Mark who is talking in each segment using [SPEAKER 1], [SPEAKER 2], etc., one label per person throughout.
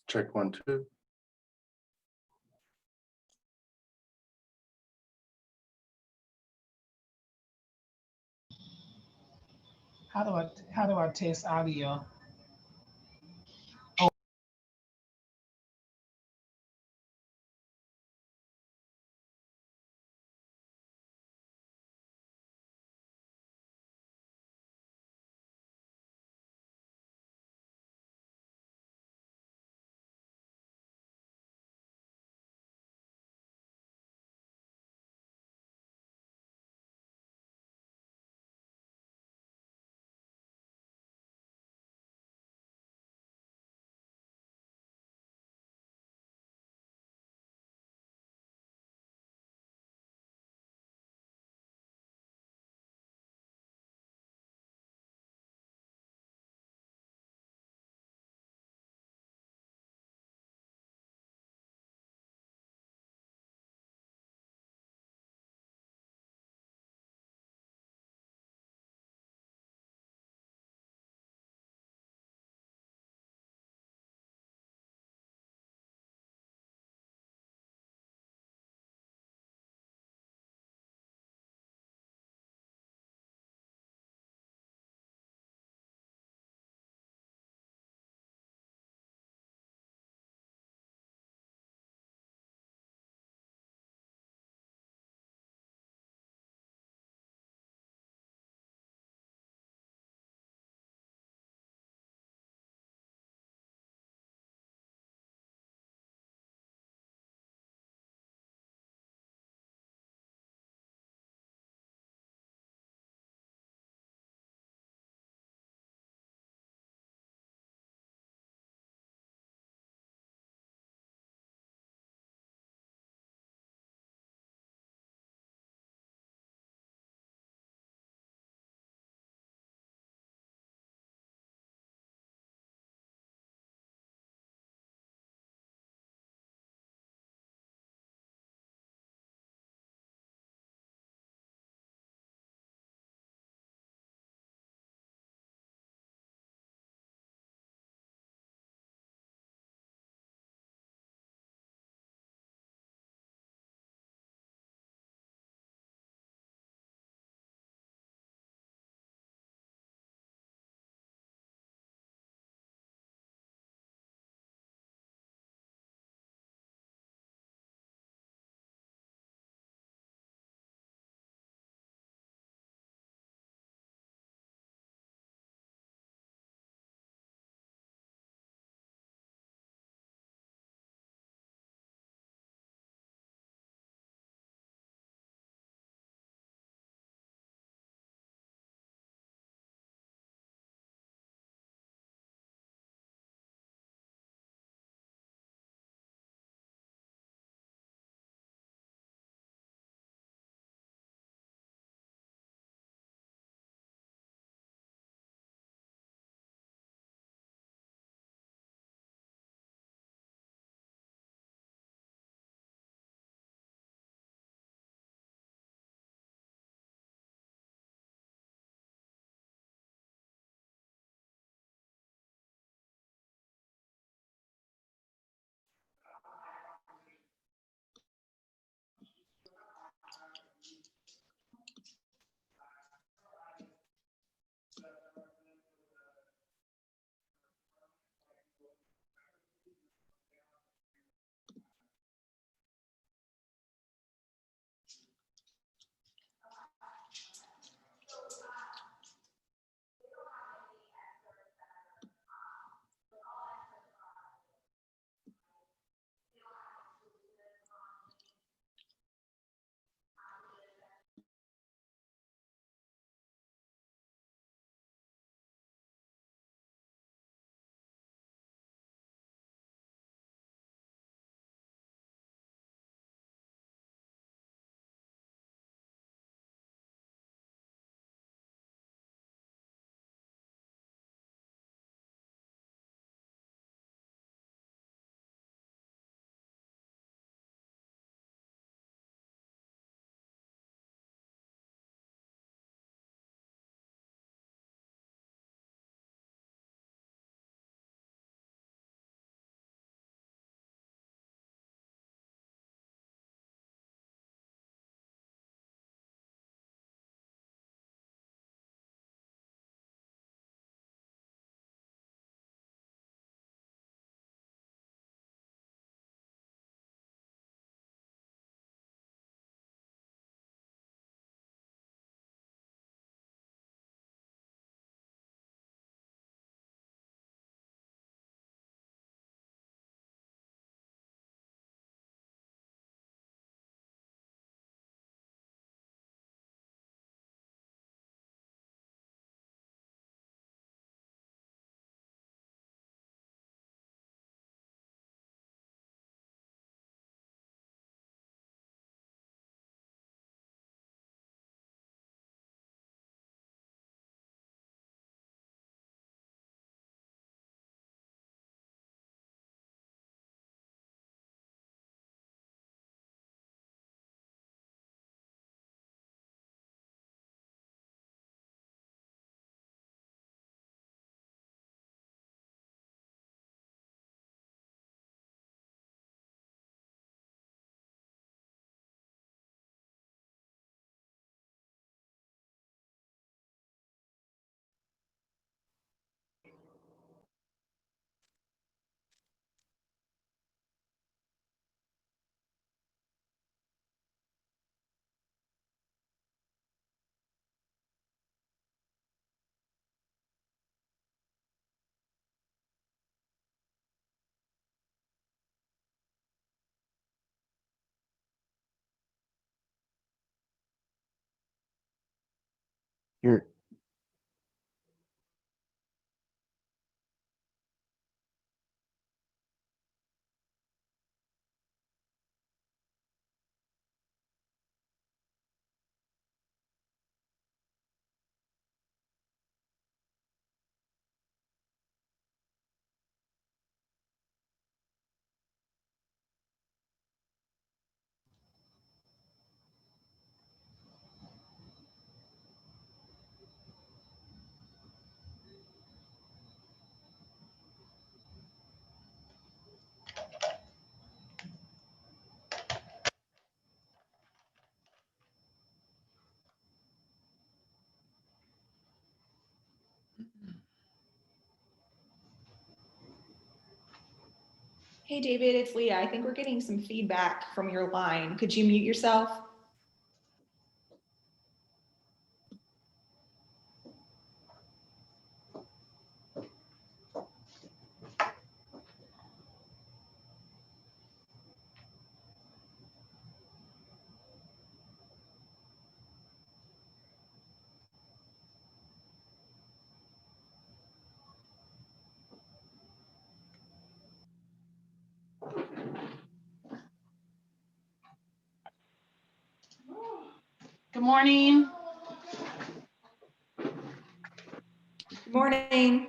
[SPEAKER 1] Check 1, 2.
[SPEAKER 2] How do I test audio?
[SPEAKER 1] You're
[SPEAKER 2] Hey David, it's Leah. I think we're getting some feedback from your line. Could you mute yourself?
[SPEAKER 3] Good morning.
[SPEAKER 2] Good morning.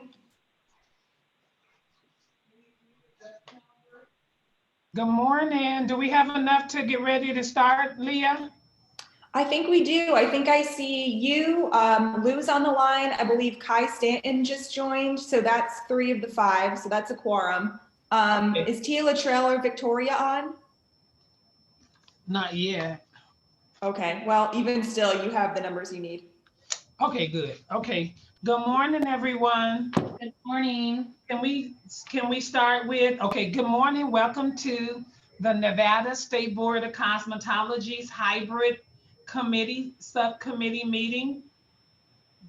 [SPEAKER 3] Good morning. Do we have enough to get ready to start, Leah?
[SPEAKER 2] I think we do. I think I see you. Lou's on the line. I believe Kai Stanton just joined. So that's 3 of the 5. So that's a quorum.
[SPEAKER 3] Okay.
[SPEAKER 2] Is Tia Latrell or Victoria on?
[SPEAKER 3] Not yet.
[SPEAKER 2] Okay. Well, even still, you have the numbers you need.
[SPEAKER 3] Okay, good. Okay. Good morning, everyone.
[SPEAKER 4] Good morning.
[SPEAKER 3] Can we start with, okay, good morning. Welcome to the Nevada State Board of Cosmetology's hybrid committee, subcommittee meeting.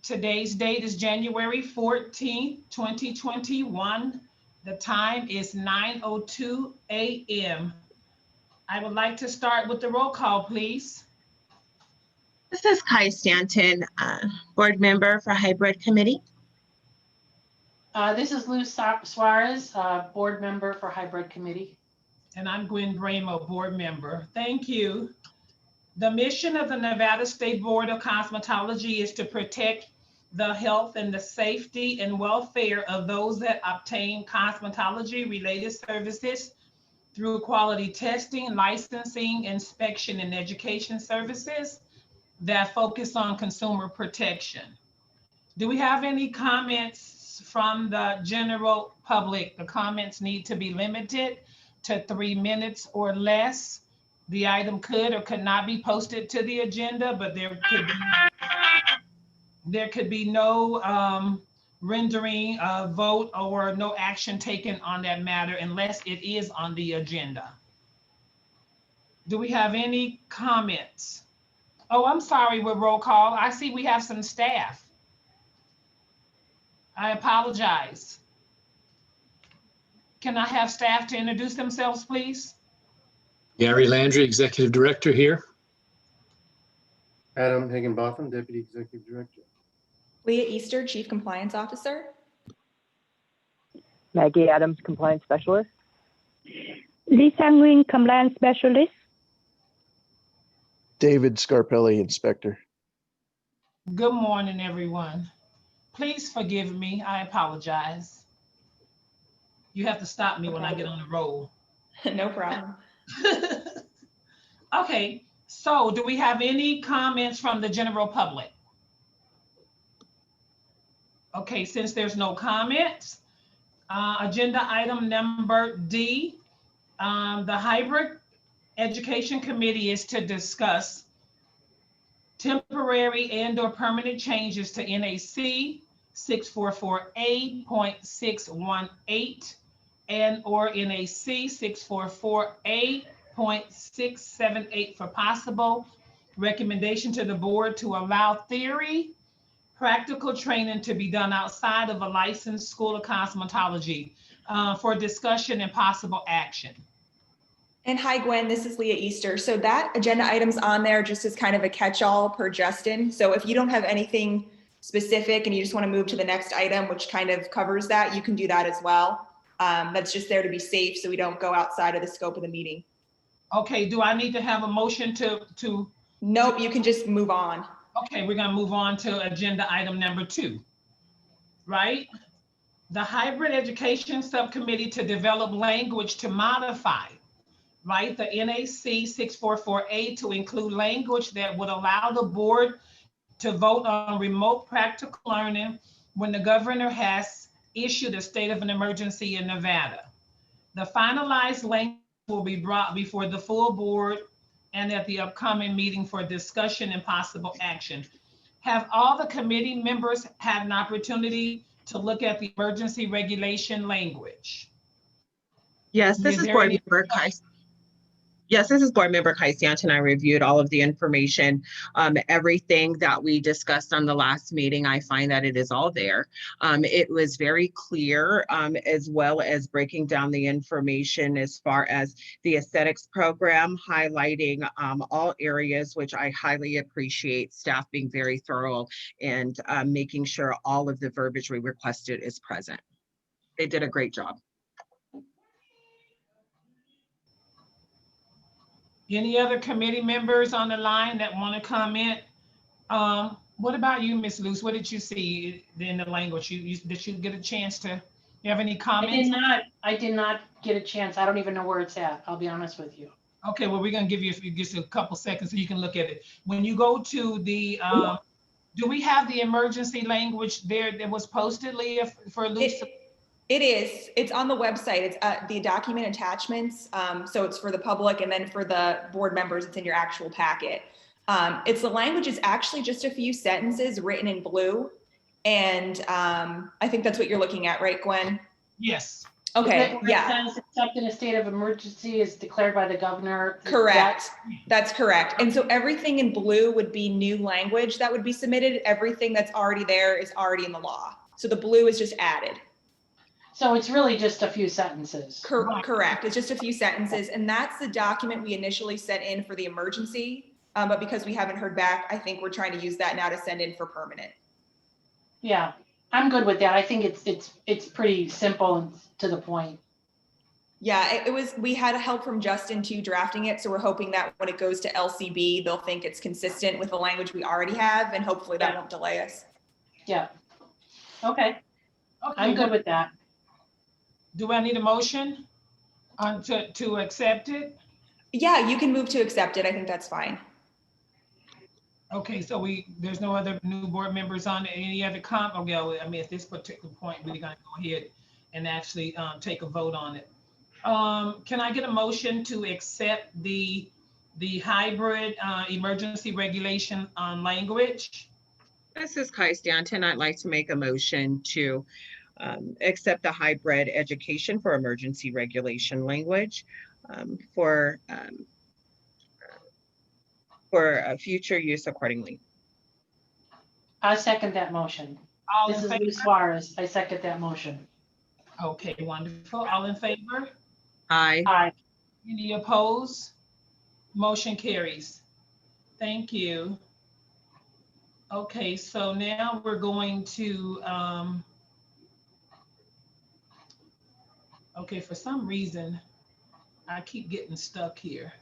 [SPEAKER 3] Today's date is January 14th, 2021. The time is 9:02 a.m. I would like to start with the roll call, please.
[SPEAKER 5] This is Kai Stanton, board member for Hybrid Committee.
[SPEAKER 4] This is Lou Suarez, board member for Hybrid Committee.
[SPEAKER 3] And I'm Gwen Bramo, board member. Thank you. The mission of the Nevada State Board of Cosmetology is to protect the health and the safety and welfare of those that obtain cosmetology-related services through quality testing, licensing, inspection, and education services that focus on consumer protection. Do we have any comments from the general public? The comments need to be limited to 3 minutes or less. The item could or could not be posted to the agenda, but there could be no rendering a vote or no action taken on that matter unless it is on the agenda. Do we have any comments? Oh, I'm sorry with roll call. I see we have some staff. I apologize. Can I have staff to introduce themselves, please?
[SPEAKER 6] Gary Landry, Executive Director here.
[SPEAKER 1] Adam Higginbotham, Deputy Executive Director.
[SPEAKER 2] Leah Easter, Chief Compliance Officer.
[SPEAKER 7] Maggie Adams, Compliance Specialist.
[SPEAKER 8] Lisa Nguyen, Compliance Specialist.
[SPEAKER 1] David Scarpelli, Inspector.
[SPEAKER 3] Good morning, everyone. Please forgive me. I apologize. You have to stop me when I get on the roll.
[SPEAKER 2] No problem.
[SPEAKER 3] Okay, so do we have any comments from the general public? Okay, since there's no comments, agenda item number D, the Hybrid Education Committee is to discuss temporary and/or permanent changes to NAC 644A.618 and/or NAC 644A.678 for possible recommendation to the board to allow theory, practical training to be done outside of a licensed school of cosmetology for discussion and possible action.
[SPEAKER 2] And hi, Gwen, this is Leah Easter. So that agenda item's on there just as kind of a catch-all per Justin. So if you don't have anything specific and you just want to move to the next item, which kind of covers that, you can do that as well. That's just there to be safe so we don't go outside of the scope of the meeting.
[SPEAKER 3] Okay, do I need to have a motion to?
[SPEAKER 2] Nope, you can just move on.
[SPEAKER 3] Okay, we're gonna move on to agenda item number 2, right? The Hybrid Education Subcommittee to develop language to modify, right, the NAC 644A to include language that would allow the board to vote on remote practical learning when the governor has issued a state of an emergency in Nevada. The finalized language will be brought before the full board and at the upcoming meeting for discussion and possible action. Have all the committee members had an opportunity to look at the emergency regulation language?
[SPEAKER 5] Yes, this
[SPEAKER 3] Is
[SPEAKER 5] is
[SPEAKER 3] there
[SPEAKER 5] Board
[SPEAKER 3] any-
[SPEAKER 5] Member Kai. Yes, this is Board Member Kai Stanton. I reviewed all of the information. Everything that we discussed on the last meeting, I find that it is all there. It was very clear, as well as breaking down the information as far as the aesthetics program, highlighting all areas, which I highly appreciate staff being very thorough and making sure all of the verbiage we requested is present. They did a great job.
[SPEAKER 3] Any other committee members on the line that want to comment? What about you, Ms. Luce? What did you see in the language? Did you get a chance to, you have any comments?
[SPEAKER 4] I did not get a chance. I don't even know where it's at. I'll be honest with you.
[SPEAKER 3] Okay, well, we're gonna give you just a couple seconds so you can look at it. When you go to the, do we have the emergency language there that was posted, Leah, for Luce?
[SPEAKER 2] It is. It's on the website. It's the document attachments. So it's for the public, and then for the board members, it's in your actual packet. It's the language is actually just a few sentences written in blue. And I think that's what you're looking at, right, Gwen?
[SPEAKER 3] Yes.
[SPEAKER 2] Okay, yeah.
[SPEAKER 4] It says, except in a state of emergency is declared by the governor.
[SPEAKER 2] Correct. That's correct. And so everything in blue would be new language that would be submitted. Everything that's already there is already in the law. So the blue is just added.
[SPEAKER 4] So it's really just a few sentences.
[SPEAKER 2] Correct. It's just a few sentences. And that's the document we initially sent in for the emergency. But because we haven't heard back, I think we're trying to use that now to send in for permanent.
[SPEAKER 4] Yeah, I'm good with that. I think it's pretty simple and to the point.
[SPEAKER 2] Yeah, it was, we had help from Justin too drafting it. So we're hoping that when it goes to LCB, they'll think it's consistent with the language we already have, and hopefully that won't delay us.
[SPEAKER 4] Yeah. Okay, I'm good with that.
[SPEAKER 3] Do I need a motion to accept it?
[SPEAKER 2] Yeah, you can move to accept it. I think that's fine.
[SPEAKER 3] Okay, so there's no other new board members on any other okay, I mean, at this particular point, we're gonna go ahead and actually take a vote on it. Can I get a motion to accept the hybrid emergency regulation language?
[SPEAKER 5] This is Kai Stanton. I'd like to make a motion to accept the hybrid education for emergency regulation language for future use accordingly.
[SPEAKER 4] I second that motion. This is Luis Suarez. I second that motion.
[SPEAKER 3] Okay, wonderful. All in favor?
[SPEAKER 5] Aye.
[SPEAKER 4] Aye.
[SPEAKER 3] Any opposed? Motion carries. Thank you. Okay, so now we're going to, okay, for some reason, I keep getting stuck here.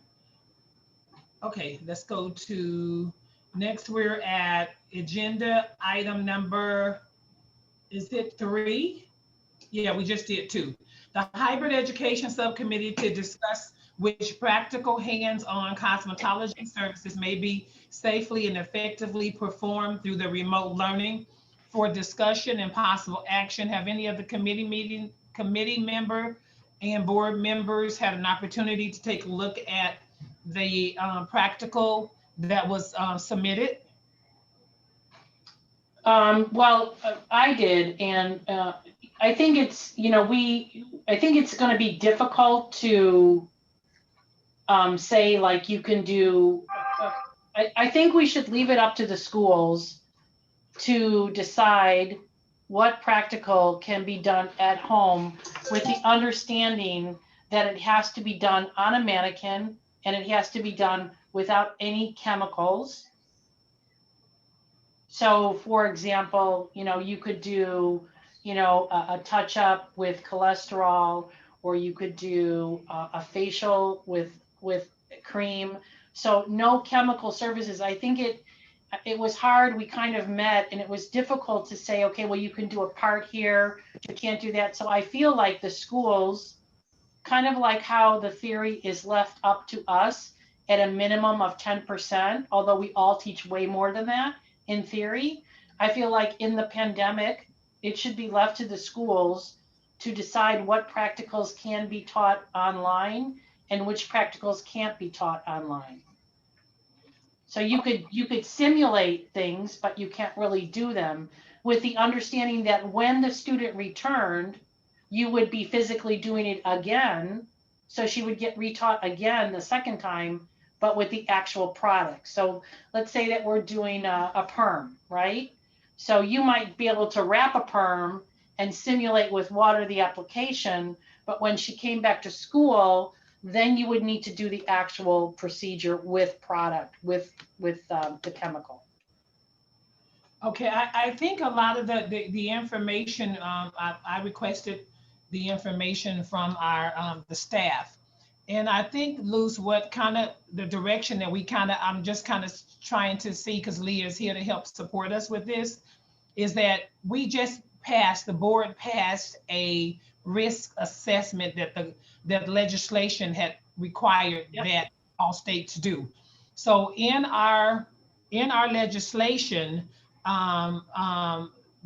[SPEAKER 3] Okay, let's go to, next we're at agenda item number, is it 3? Yeah, we just did 2. The Hybrid Education Subcommittee to discuss which practical hands-on cosmetology services may be safely and effectively performed through the remote learning for discussion and possible action. Have any of the committee member and board members had an opportunity to take a look at the practical that was submitted?
[SPEAKER 4] Well, I did, and I think it's, I think it's going to be difficult to say like you can do, I think we should leave it up to the schools to decide what practical can be done at home with the understanding that it has to be done on a mannequin and it has to be done without any chemicals. So for example, you could do, a touch up with cholesterol, or you could do a facial with cream. So no chemical services. I think it was hard. We kind of met and it was difficult to say, okay, well, you can do a part here, you can't do that. So I feel like the schools, kind of like how the theory is left up to us at a minimum of 10%, although we all teach way more than that in theory. I feel like in the pandemic, it should be left to the schools to decide what practicals can be taught online and which practicals can't be taught online. So you could simulate things, but you can't really do them, with the understanding that when the student returned, you would be physically doing it again. So she would get retaught again the second time, but with the actual product. So let's say that we're doing a perm, right? So you might be able to wrap a perm and simulate with water the application, but when she came back to school, then you would need to do the actual procedure with product, with the chemical.
[SPEAKER 3] Okay, I think a lot of the information, I requested the information from our the staff. And I think, Luz, what kind of the direction that I'm just kind of trying to see, because Leah is here to help support us with this, is that the board passed a risk assessment that legislation had required that all states do. So in our legislation,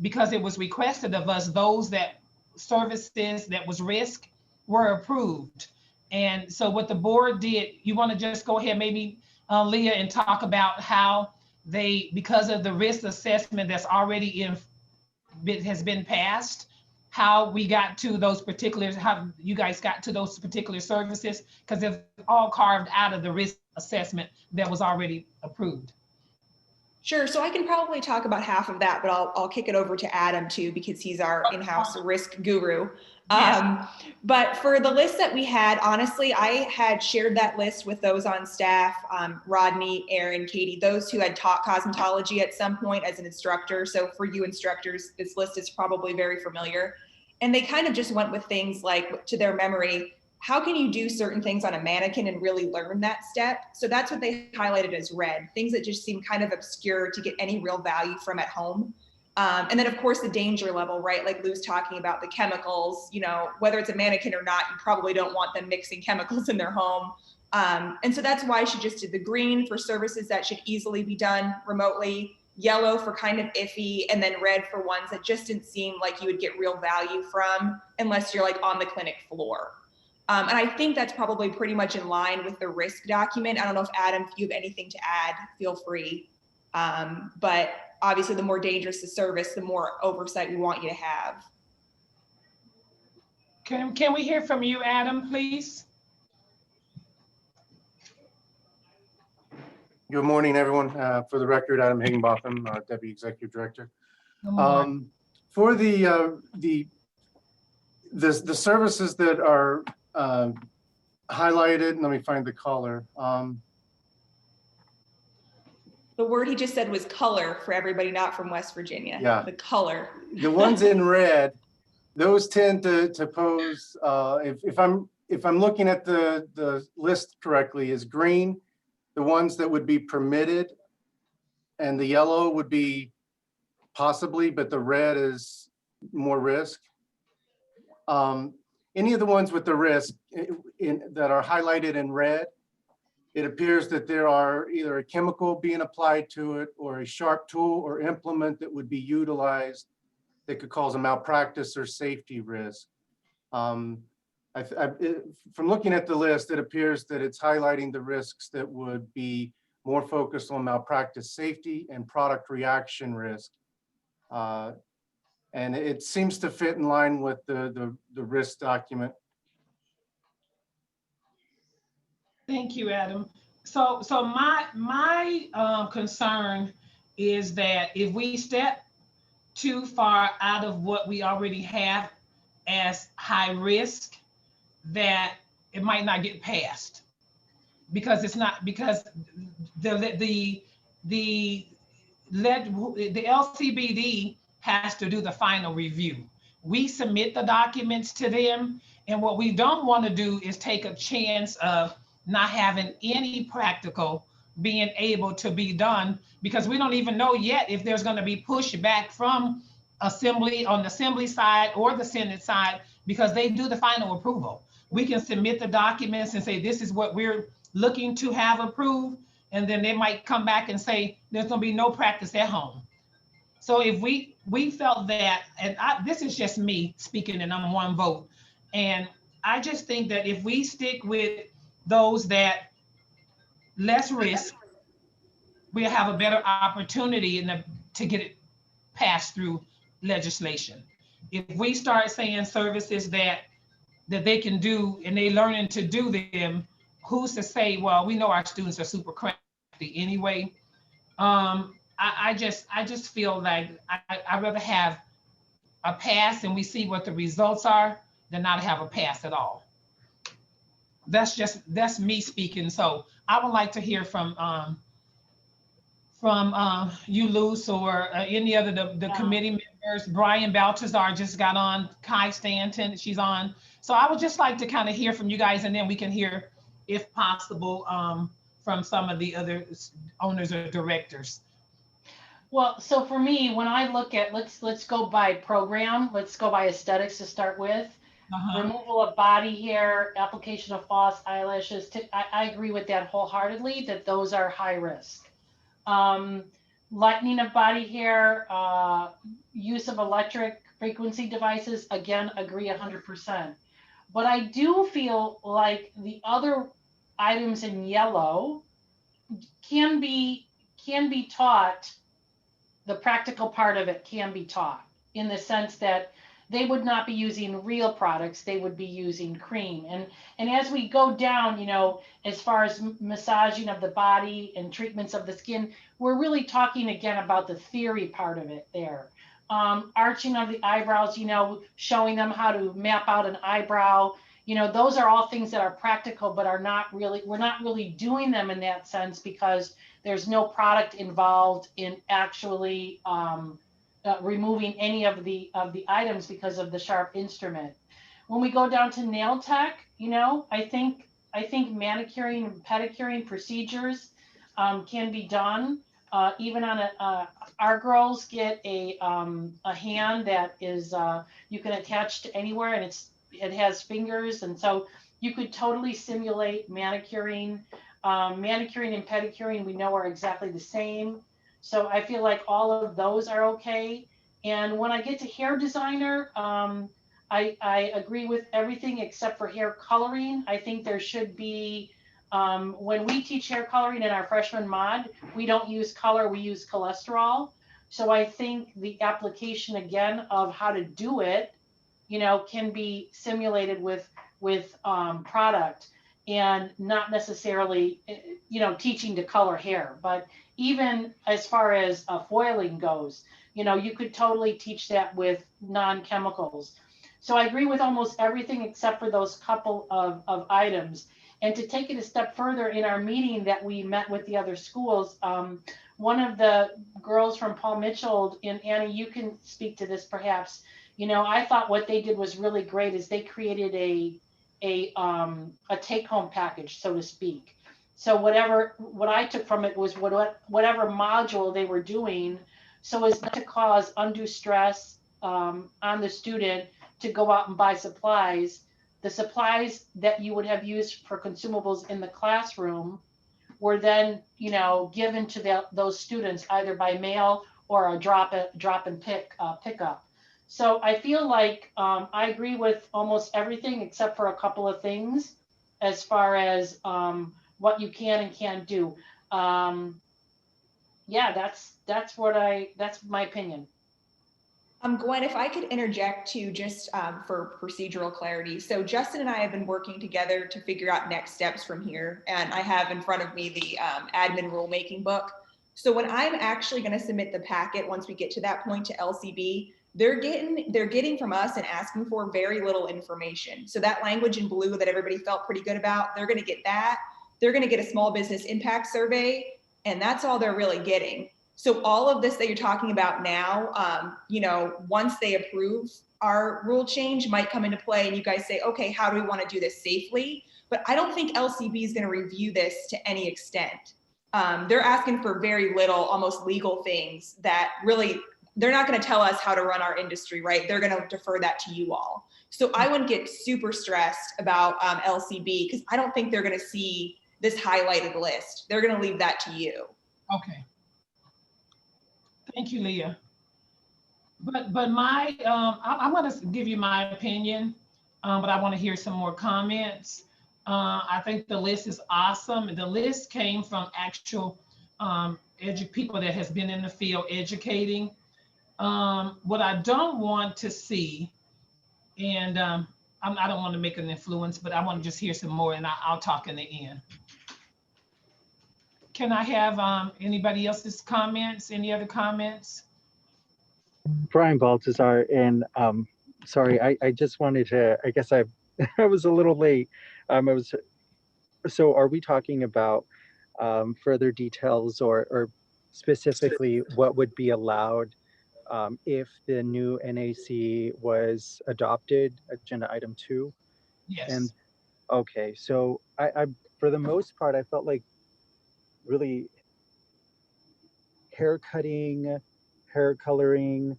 [SPEAKER 3] because it was requested of us, those that services that was risk were approved. And so what the board did, you want to just go ahead, maybe Leah, and talk about how they, because of the risk assessment that's already has been passed, how we got to those particulars, how you guys got to those particular services, because it's all carved out of the risk assessment that was already approved.
[SPEAKER 2] Sure. So I can probably talk about half of that, but I'll kick it over to Adam too, because he's our in-house risk guru.
[SPEAKER 3] Yes.
[SPEAKER 2] But for the list that we had, honestly, I had shared that list with those on staff, Rodney, Aaron, Katie, those who had taught cosmetology at some point as an instructor. So for you instructors, this list is probably very familiar. And they kind of just went with things like, to their memory, how can you do certain things on a mannequin and really learn that step? So that's what they highlighted as red, things that just seem kind of obscure to get any real value from at home. And then of course the danger level, right? Like Lou's talking about the chemicals, whether it's a mannequin or not, you probably don't want them mixing chemicals in their home. And so that's why she just did the green for services that should easily be done remotely, yellow for kind of iffy, and then red for ones that just didn't seem like you would get real value from unless you're like on the clinic floor. And I think that's probably pretty much in line with the risk document. I don't know if Adam, if you have anything to add, feel free. But obviously the more dangerous the service, the more oversight we want you to have.
[SPEAKER 3] Can we hear from you, Adam, please?
[SPEAKER 1] Good morning, everyone. For the record, Adam Higginbotham, Deputy Executive Director. For the services that are highlighted, let me find the color.
[SPEAKER 2] The word he just said was color for everybody not from West Virginia.
[SPEAKER 1] Yeah.
[SPEAKER 2] The color.
[SPEAKER 1] The ones in red, those tend to pose, if I'm looking at the list correctly, is green, the ones that would be permitted, and the yellow would be possibly, but the red is more risk. Any of the ones with the risk that are highlighted in red, it appears that there are either a chemical being applied to it or a sharp tool or implement that would be utilized that could cause a malpractice or safety risk. From looking at the list, it appears that it's highlighting the risks that would be more focused on malpractice safety and product reaction risk. And it seems to fit in line with the risk document.
[SPEAKER 3] Thank you, Adam. So my concern is that if we step too far out of what we already have as high risk, that it might not get passed because it's not, because the LCBD has to do the final review. We submit the documents to them, and what we don't want to do is take a chance of not having any practical being able to be done, because we don't even know yet if there's going to be pushback from Assembly on the Assembly side or the Senate side, because they do the final approval. We can submit the documents and say, this is what we're looking to have approved, and then they might come back and say, there's going to be no practice at home. So if we felt that, and this is just me speaking, and I'm one vote, and I just think that if we stick with those that less risk, we'll have a better opportunity to get it passed through legislation. If we start saying services that they can do and they learning to do them, who's to say, well, we know our students are super crafty anyway. I just feel like I'd rather have a pass and we see what the results are than not have a pass at all. That's me speaking. So I would like to hear from you, Luce, or any other the committee members. Brian Baltazar just got on. Kai Stanton, she's on. So I would just like to kind of hear from you guys, and then we can hear, if possible, from some of the other owners or directors.
[SPEAKER 4] Well, so for me, when I look at, let's go by program, let's go by aesthetics to start with. Removal of body hair, application of false eyelashes. I agree with that wholeheartedly, that those are high risk. Lightening of body hair, use of electric frequency devices, again, agree 100%. But I do feel like the other items in yellow can be taught. The practical part of it can be taught, in the sense that they would not be using real products, they would be using cream. And as we go down, you know, as far as massaging of the body and treatments of the skin, we're really talking again about the theory part of it there. Arching of the eyebrows, you know, showing them how to map out an eyebrow, you know, those are all things that are practical, but we're not really doing them in that sense, because there's no product involved in actually removing any of the items because of the sharp instrument. When we go down to nail tech, you know, I think manicuring and pedicuring procedures can be done. Even on our girls get a hand that is you can attach to anywhere, and it has fingers, and so you could totally simulate manicuring. Manicuring and pedicuring, we know, are exactly the same. So I feel like all of those are okay. And when I get to hair designer, I agree with everything except for hair coloring. I think there should be, when we teach hair coloring in our freshman mod, we don't use color, we use cholesterol. So I think the application again of how to do it, you know, can be simulated with product, and not necessarily, you know, teaching to color hair. But even as far as foiling goes, you know, you could totally teach that with non-chemicals. So I agree with almost everything except for those couple of items. And to take it a step further, in our meeting that we met with the other schools, one of the girls from Paul Mitchell, and Annie, you can speak to this perhaps, you know, I thought what they did was really great, is they created a take-home package, so to speak. So what I took from it was whatever module they were doing, so as not to cause undue stress on the student to go out and buy supplies. The supplies that you would have used for consumables in the classroom were then, you know, given to those students either by mail or a drop and pickup. So I feel like I agree with almost everything except for a couple of things as far as what you can and can't do. Yeah, that's my opinion.
[SPEAKER 2] Gwen, if I could interject too, just for procedural clarity. So Justin and I have been working together to figure out next steps from here. And I have in front of me the admin rulemaking book. So when I'm actually going to submit the packet, once we get to that point to LCB, they're getting from us and asking for very little information. So that language in blue that everybody felt pretty good about, they're going to get that. They're going to get a small business impact survey, and that's all they're really getting. So all of this that you're talking about now, you know, once they approve our rule change might come into play and you guys say, okay, how do we want to do this safely? But I don't think LCB is going to review this to any extent. They're asking for very little, almost legal things that really, they're not going to tell us how to run our industry, right? They're going to defer that to you all. So I wouldn't get super stressed about LCB because I don't think they're going to see this highlighted list. They're going to leave that to you.
[SPEAKER 3] Okay. Thank you, Leah. But my, I'm going to give you my opinion, but I want to hear some more comments. I think the list is awesome. The list came from actual people that has been in the field educating. What I don't want to see, and I don't want to make an influence, but I want to just hear some more, and I'll talk in the end. Can I have anybody else's comments? Any other comments?
[SPEAKER 9] Brian Baltazar, and sorry, I just wanted to, I guess I was a little late. So are we talking about further details or specifically what would be allowed if the new NAC was adopted, agenda item 2?
[SPEAKER 3] Yes.
[SPEAKER 9] And okay, so I for the most part, I felt like really hair cutting, hair coloring,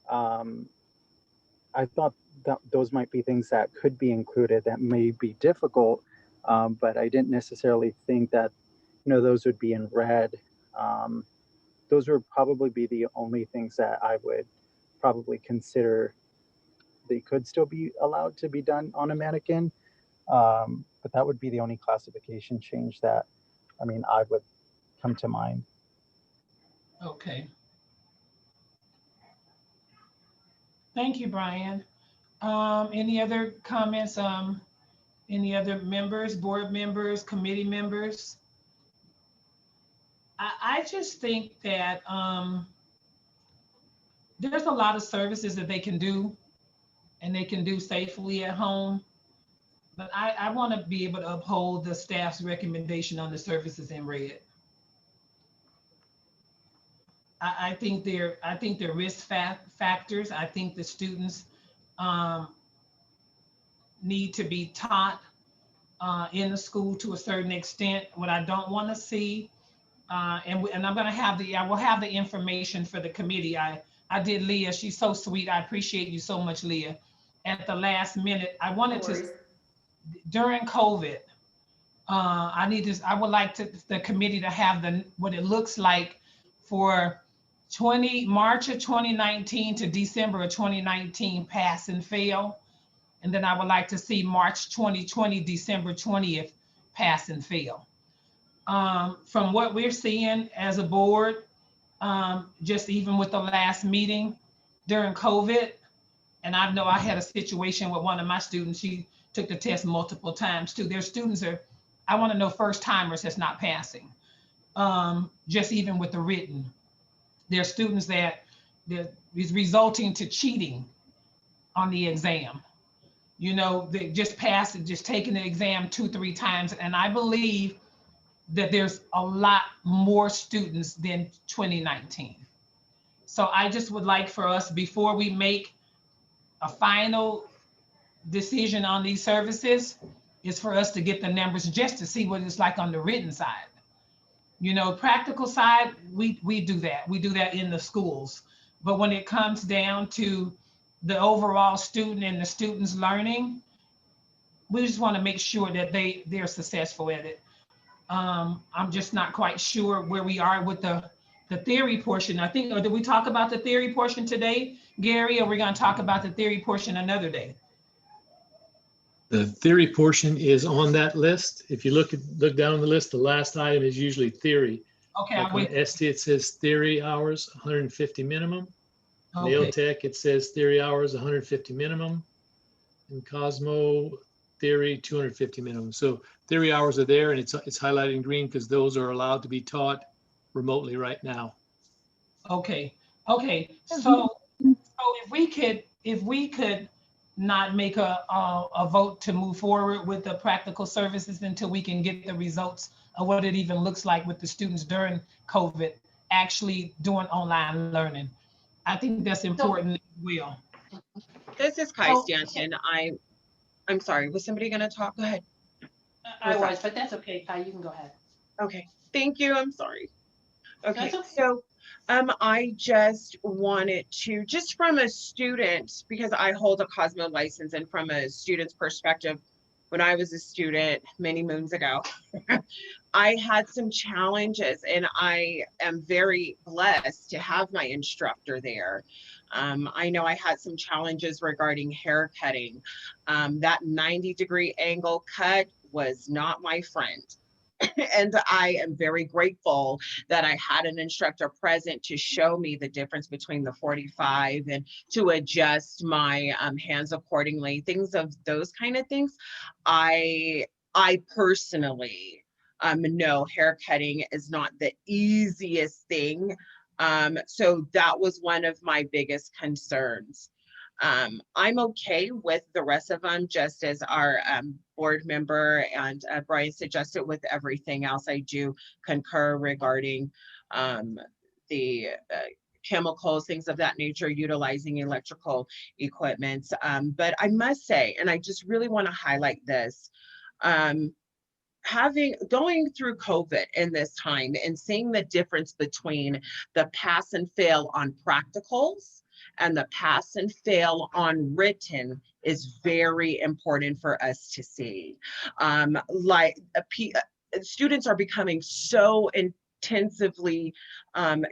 [SPEAKER 9] I thought that those might be things that could be included that may be difficult, but I didn't necessarily think that, you know, those would be in red. Those would probably be the only things that I would probably consider they could still be allowed to be done on a mannequin. But that would be the only classification change that, I mean, I would come to mind.
[SPEAKER 3] Okay. Thank you, Brian. Any other comments? Any other members, board members, committee members? I just think that there's a lot of services that they can do and they can do safely at home. But I want to be able to uphold the staff's recommendation on the services in red. I think they're risk factors. I think the students need to be taught in the school to a certain extent. What I don't want to see, and I'm going to have I will have the information for the committee. I did Leah. She's so sweet. I appreciate you so much, Leah. At the last minute, I wanted to, during COVID, I would like the committee to have what it looks like for March of 2019 to December of 2019 pass and fail. And then I would like to see March 2020, December 20th pass and fail. From what we're seeing as a board, just even with the last meeting during COVID, and I know I had a situation with one of my students, she took the test multiple times too. Their students I want to know first timers that's not passing, just even with the written. There are students that is resulting to cheating on the exam. You know, they just passed it, just taking the exam 2-3 times. And I believe that there's a lot more students than 2019. So I just would like for us, before we make a final decision on these services, is for us to get the numbers just to see what it's like on the written side. You know, practical side, we do that. We do that in the schools. But when it comes down to the overall student and the students learning, we just want to make sure that they're successful at it. I'm just not quite sure where we are with the theory portion. I think, or did we talk about the theory portion today, Gary, or are we going to talk about the theory portion another day?
[SPEAKER 6] The theory portion is on that list. If you look down on the list, the last item is usually theory.
[SPEAKER 3] Okay,
[SPEAKER 6] like on ST, it says theory hours, 150 minimum.
[SPEAKER 3] Okay.
[SPEAKER 6] Nail Tech, it says theory hours, 150 minimum. And Cosmo theory, 250 minimum. So theory hours are there, and it's highlighted in green because those are allowed to be taught remotely right now.
[SPEAKER 3] Okay. So if if we could not make a vote to move forward with the practical services until we can get the results of what it even looks like with the students during COVID, actually doing online learning. I think that's important as well.
[SPEAKER 5] This is Kai
[SPEAKER 4] So-
[SPEAKER 5] Stanton. I'm sorry, was somebody gonna talk? Go ahead.
[SPEAKER 4] I was, but that's okay, Kai, you can go ahead.
[SPEAKER 5] Okay, thank you, I'm sorry. Okay,
[SPEAKER 4] That's okay.
[SPEAKER 5] so I just wanted to, just from a student, because I hold a Cosmo license, and from a student's perspective, when I was a student many moons ago, I had some challenges, and I am very blessed to have my instructor there. I know I had some challenges regarding hair cutting. That 90-degree angle cut was not my friend. And I am very grateful that I had an instructor present to show me the difference between the 45 and to adjust my hands accordingly, things of those kind of things. I personally know hair cutting is not the easiest thing. So that was one of my biggest concerns. I'm okay with the rest of them, just as our board member and Brian suggested with everything else. I do concur regarding the chemicals, things of that nature, utilizing electrical equipment. But I must say, and I just really want to highlight this, going through COVID in this time and seeing the difference between the pass and fail on practicals and the pass and fail on written is very important for us to see. Students are becoming so intensively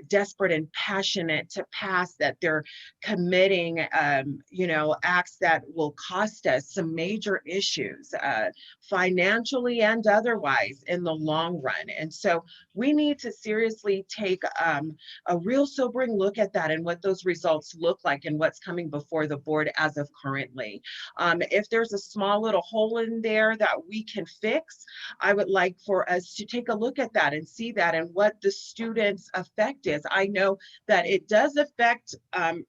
[SPEAKER 5] desperate and passionate to pass that they're committing acts that will cost us some major issues financially and otherwise in the long run. And so we need to seriously take a real sobering look at that and what those results look like and what's coming before the board as of currently. If there's a small little hole in there that we can fix, I would like for us to take a look at that and see that and what the students' effect is. I know that it does affect,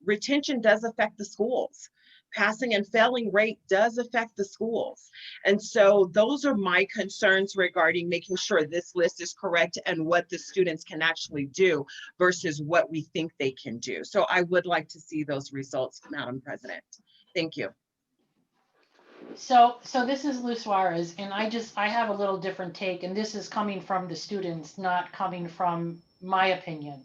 [SPEAKER 5] retention does affect the schools. Passing and failing rate does affect the schools. And so those are my concerns regarding making sure this list is correct and what the students can actually do versus what we think they can do. So I would like to see those results, Madam President. Thank you.
[SPEAKER 4] So this is Luz Suarez, and I have a little different take, and this is coming from the students, not coming from my opinion.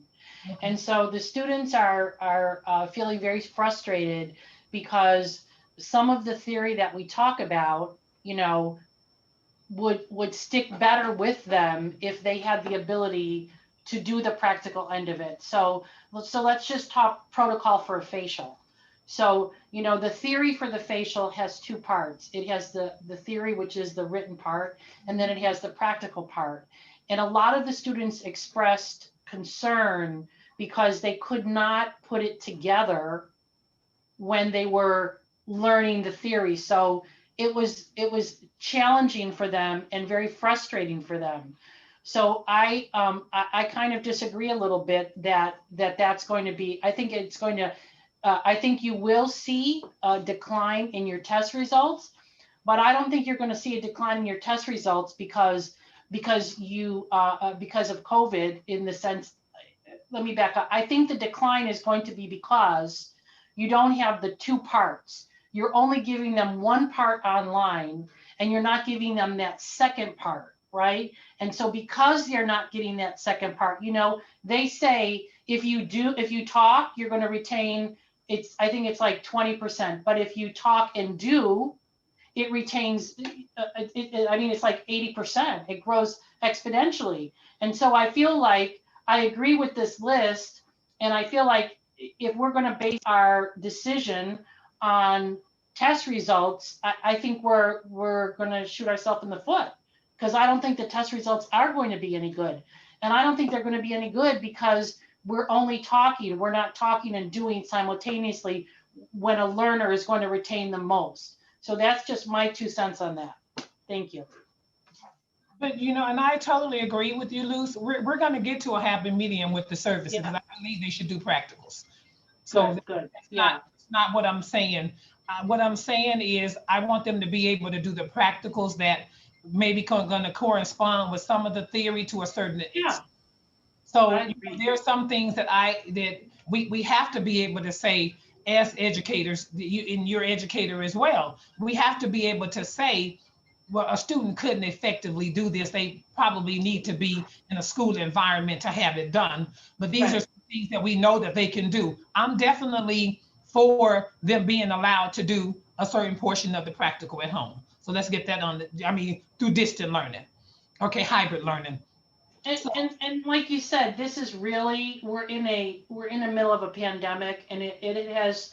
[SPEAKER 4] Okay. And so the students are feeling very frustrated because some of the theory that we talk about, would stick better with them if they had the ability to do the practical end of it. So let's just talk protocol for a facial. So, the theory for the facial has two parts. It has the theory, which is the written part, and then it has the practical part. And a lot of the students expressed concern because they could not put it together when they were learning the theory. So it was challenging for them and very frustrating for them. So I kind of disagree a little bit that's going to be, I think it's going to, I think you will see a decline in your test results, but I don't think you're going to see a decline in your test results because of COVID, in the sense, let me back up. I think the decline is going to be because you don't have the two parts. You're only giving them one part online and you're not giving them that second part, right? And so because they're not getting that second part, they say if you talk, you're going to retain, I think it's like 20%, but if you talk and do, it retains, it's like 80%. It grows exponentially. And so I feel like I agree with this list, and I feel like if we're going to base our decision on test results, I think we're going to shoot ourselves in the foot, because I don't think the test results are going to be any good. And I don't think they're going to be any good because we're only talking. We're not talking and doing simultaneously when a learner is going to retain the most. So that's just my 2 cents on that. Thank you.
[SPEAKER 3] But, and I totally agree with you, Luz. We're going to get to a happy medium with the services, because I believe they should do practicals. So
[SPEAKER 4] good.
[SPEAKER 3] Not not what I'm saying. What I'm saying is I want them to be able to do the practicals that maybe going to correspond with some of the theory to a certain extent.
[SPEAKER 4] Yeah.
[SPEAKER 3] So
[SPEAKER 4] I agree.
[SPEAKER 3] there are some things that we have to be able to say as educators, and you're educator as well. We have to be able to say, well, a student couldn't effectively do this. They probably need to be in a school environment to have it done. But these
[SPEAKER 4] Right.
[SPEAKER 3] are some things that we know that they can do. I'm definitely for them being allowed to do a certain portion of the practical at home. So let's get that on through distant learning. Okay, hybrid learning.
[SPEAKER 4] And like you said, this is really, we're in the middle of a pandemic, and it has,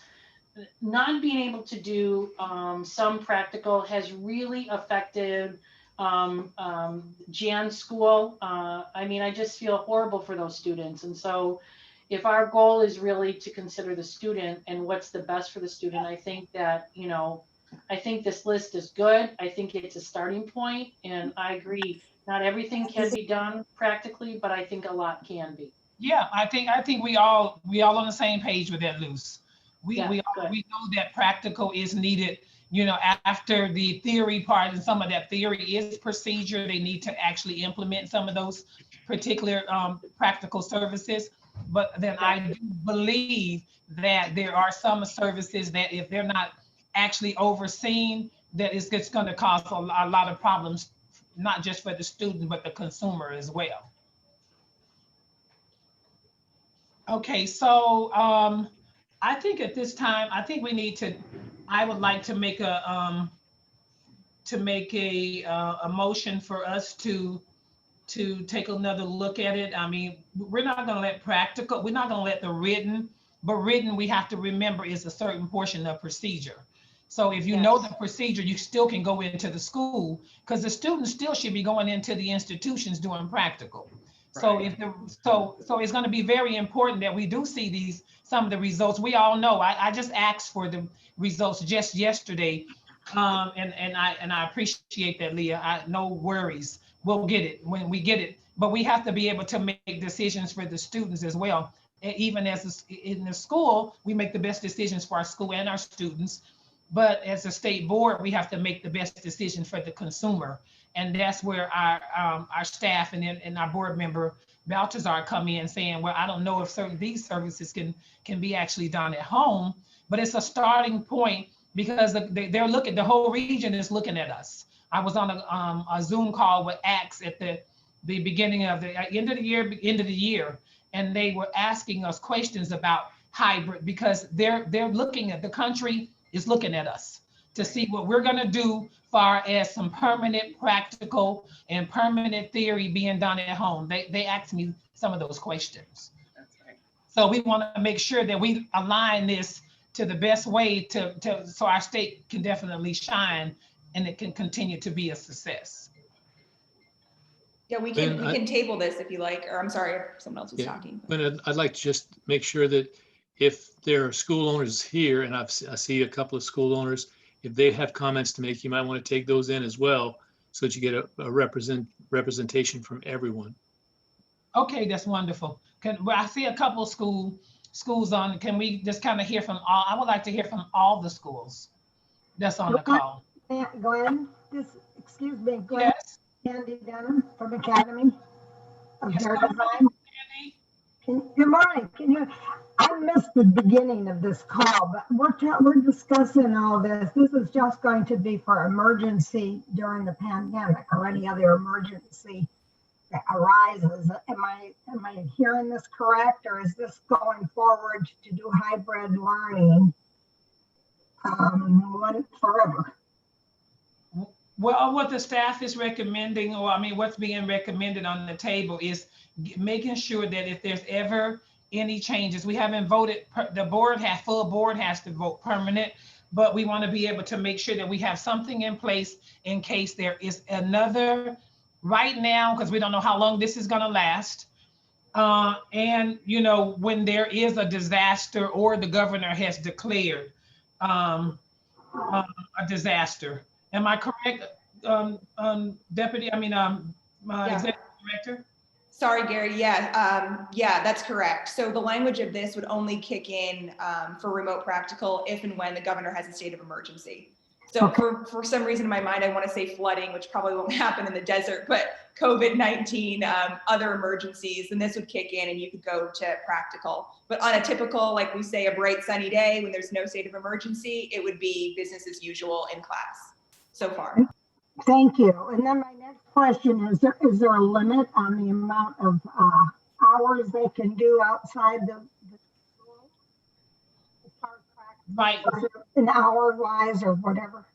[SPEAKER 4] not being able to do some practical has really affected Jan's school. I just feel horrible for those students. And so if our goal is really to consider the student and what's the best for the student, I think that, I think this list is good. I think it's a starting point, and I agree. Not everything can be done practically, but I think a lot can be.
[SPEAKER 3] Yeah, I think we all on the same page with that, Luce. We
[SPEAKER 4] Yeah,
[SPEAKER 3] we
[SPEAKER 4] good.
[SPEAKER 3] we know that practical is needed, after the theory part, and some of that theory is procedure. They need to actually implement some of those particular practical services. But then I do believe that there are some services that if they're not actually overseen, that it's going to cause a lot of problems, not just for the student, but the consumer as well. Okay, so I think at this time, I think we need to, I would like to make a motion for us to take another look at it. I mean, we're not gonna let practical, we're not gonna let the written, but written, we have to remember is a certain portion of procedure. So if you know the procedure, you still can go into the school, because the students still should be going into the institutions doing practical. So if so it's going to be very important that we do see some of the results. We all know. I just asked for the results just yesterday, and I appreciate that, Leah. No worries. We'll get it when we get it. But we have to be able to make decisions for the students as well. And even as in the school, we make the best decisions for our school and our students. But as a state board, we have to make the best decision for the consumer. And that's where our staff and our board member Baltazar come in saying, well, I don't know if these services can be actually done at home, but it's a starting point because they're looking, the whole region is looking at us. I was on a Zoom call with ACTS at the beginning of the end of the year, and they were asking us questions about hybrid because they're looking at the country is looking at us to see what we're going to do far as some permanent practical and permanent theory being done at home. They asked me some of those questions.
[SPEAKER 10] That's right.
[SPEAKER 3] So we want to make sure that we align this to the best way so our state can definitely shine and it can continue to be a success.
[SPEAKER 2] Yeah, we can table this if you like, or I'm sorry, if someone else was talking.
[SPEAKER 6] But I'd like to just make sure that if there are school owners here, and I see a couple of school owners, if they have comments to make, you might want to take those in as well, so that you get a representation from everyone.
[SPEAKER 3] Okay, that's wonderful. I see a couple of schools on. Can we just kind of hear from all? I would like to hear from all the schools that's on the call.
[SPEAKER 11] Glenn, excuse me, Glenn.
[SPEAKER 3] Yes.
[SPEAKER 11] Candy Dunham from Academy of
[SPEAKER 3] Yes,
[SPEAKER 11] Hair
[SPEAKER 3] good
[SPEAKER 11] Design. Good morning. I missed the beginning of this call, but we're discussing all this. This is just going to be for emergency during the pandemic or any other emergency that arises. Am I hearing this correct, or is this going forward to do hybrid learning forever?
[SPEAKER 3] Well, what the staff is recommending, or what's being recommended on the table is making sure that if there's ever any changes, we haven't voted, full board has to vote permanent, but we want to be able to make sure that we have something in place in case there is another right now, because we don't know how long this is going to last. And, when there is a disaster or the governor has declared a disaster. Am I correct, Deputy? Executive Director?
[SPEAKER 2] Sorry, Gary. Yeah, that's correct. So the language of this would only kick in for remote practical if and when the governor has a state of emergency. So for some reason in my mind, I want to say flooding, which probably won't happen in the desert, but COVID-19, other emergencies, and this would kick in and you could go to practical. But on a typical, like we say, a bright sunny day when there's no state of emergency, it would be business as usual in class so far.
[SPEAKER 11] Thank you. And then my next question is there a limit on the amount of hours they can do outside the school? As far as practice,
[SPEAKER 3] Right.
[SPEAKER 11] an hour wise or whatever?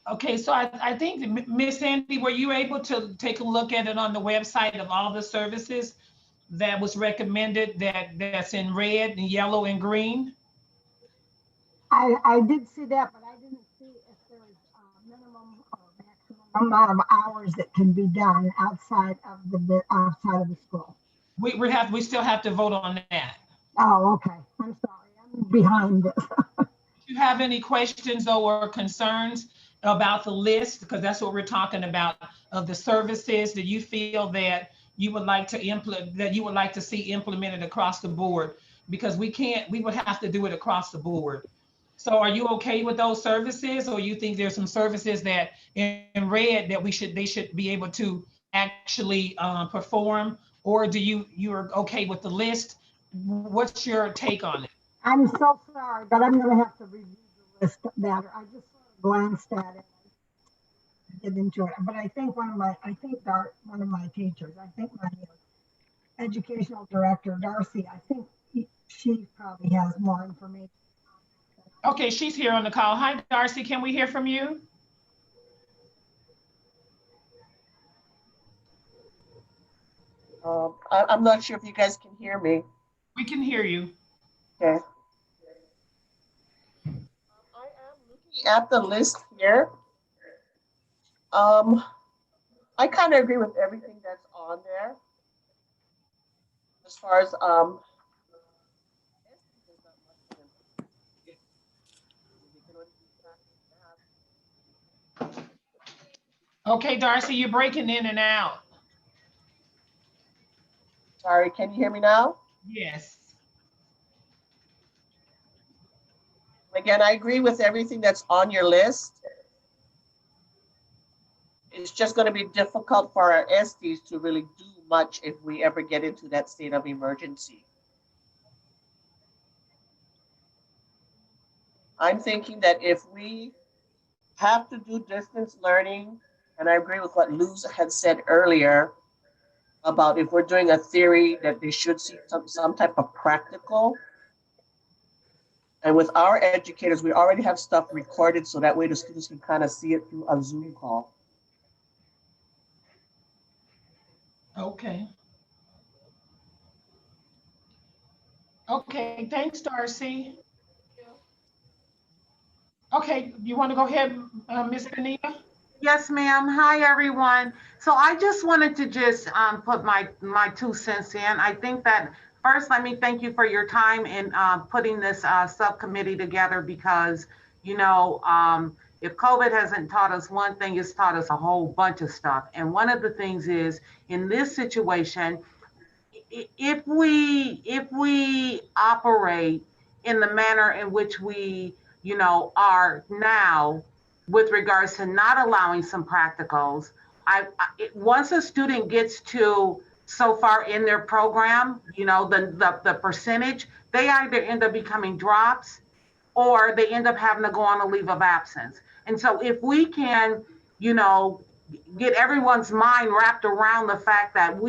[SPEAKER 3] Okay, so I think, Miss Sandy, were you able to take a look at it on the website of all the services that was recommended that's in red and yellow and green?
[SPEAKER 11] I did see that, but I didn't see if there's a minimum or maximum amount of hours that can be done outside of the school.
[SPEAKER 3] We still have to vote on that.
[SPEAKER 11] Oh, okay. I'm sorry. I'm behind this.
[SPEAKER 3] Do you have any questions or concerns about the list? Because that's what we're talking about, of the services that you feel that you would like to implement, that you would like to see implemented across the board, because we would have to do it across the board. So are you okay with those services, or you think there's some services that in red that they should be able to actually perform, or you're okay with the list? What's your take on it?
[SPEAKER 11] I'm so sorry, but I'm going to have to review the list better. I just sort of glanced at it. I get into it, but I think one of my teachers, I think my educational director, Darcy, I think she probably has more information.
[SPEAKER 3] Okay, she's here on the call. Hi, Darcy, can we hear from you?
[SPEAKER 10] I'm not sure if you guys can hear me.
[SPEAKER 3] We can hear you.
[SPEAKER 10] Okay. I am looking at the list here. I kind of agree with everything that's on there. As far as
[SPEAKER 3] Okay, Darcy, you're breaking in and out.
[SPEAKER 10] Sorry, can you hear me now?
[SPEAKER 3] Yes.
[SPEAKER 10] Again, I agree with everything that's on your list. It's just going to be difficult for our SDs to really do much if we ever get into that state of emergency. I'm thinking that if we have to do distance learning, and I agree with what Luz had said earlier about if we're doing a theory that they should see some type of practical. And with our educators, we already have stuff recorded so that way the students can kind of see it through a Zoom call.
[SPEAKER 3] Okay. Okay, thanks, Darcy. Okay, you want to go ahead, Ms. Benita?
[SPEAKER 12] Yes, ma'am. Hi, everyone. So I just wanted to just put my 2 cents in. I think that first, let me thank you for your time in putting this subcommittee together, because, you know, if COVID hasn't taught us one thing, it's taught us a whole bunch of stuff. And one of the things is, in this situation, if we operate in the manner in which we, you know, are now, with regards to not allowing some practicals, once a student gets to so far in their program, you know, the percentage, they either end up becoming drops or they end up having to go on a leave of absence. And so if we can, you know, get everyone's mind wrapped around the fact that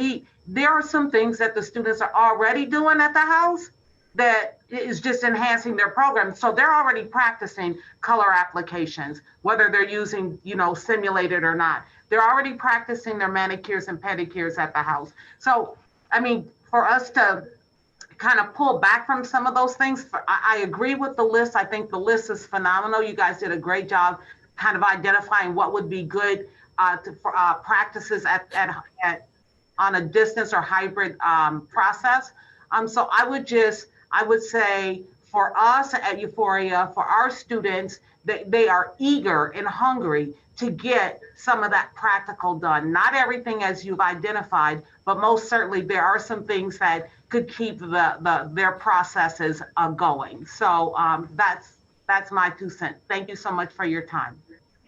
[SPEAKER 12] there are some things that the students are already doing at the house that is just enhancing their program. So they're already practicing color applications, whether they're using, you know, simulated or not. They're already practicing their manicures and pedicures at the house. So, I mean, for us to kind of pull back from some of those things, I agree with the list. I think the list is phenomenal. You guys did a great job kind of identifying what would be good for practices on a distance or hybrid process. So I would say for us at Euphoria, for our students, they are eager and hungry to get some of that practical done. Not everything as you've identified, but most certainly there are some things that could keep their processes going. So that's my 2 cents. Thank you so much for your time.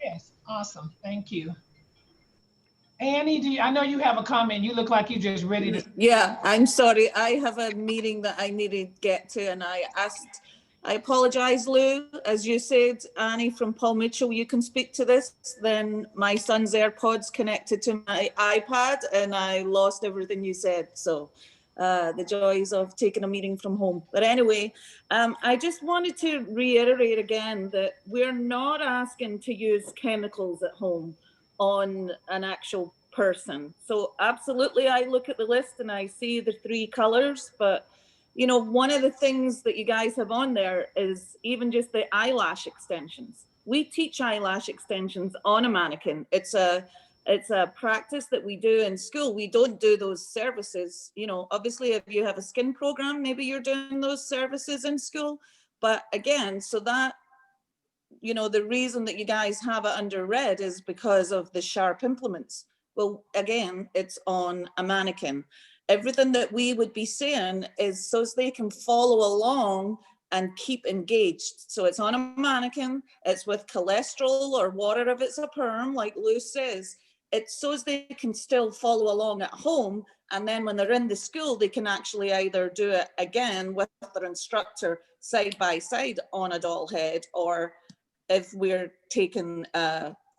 [SPEAKER 3] Yes, awesome. Thank you. Annie, I know you have a comment. You look like you just ready to.
[SPEAKER 13] Yeah, I'm sorry. I have a meeting that I need to get to, and I apologize, Lou. As you said, Annie from Paul Mitchell, you can speak to this. Then my son's AirPods connected to my iPad, and I lost everything you said. So the joys of taking a meeting from home. But anyway, I just wanted to reiterate again that we're not asking to use chemicals at home on an actual person. So absolutely, I look at the list and I see the 3 colors, but you know, one of the things that you guys have on there is even just the eyelash extensions. We teach eyelash extensions on a mannequin. It's a practice that we do in school. We don't do those services. You know, obviously if you have a skin program, maybe you're doing those services in school. But again, so that, you know, the reason that you guys have it under red is because of the sharp implements. Well, again, it's on a mannequin. Everything that we would be saying is so as they can follow along and keep engaged. So it's on a mannequin, it's with cholesterol or water if it's a perm, like Lou says. It's so as they can still follow along at home. And then when they're in the school, they can actually either do it again with their instructor side by side on a doll head, or if we're taking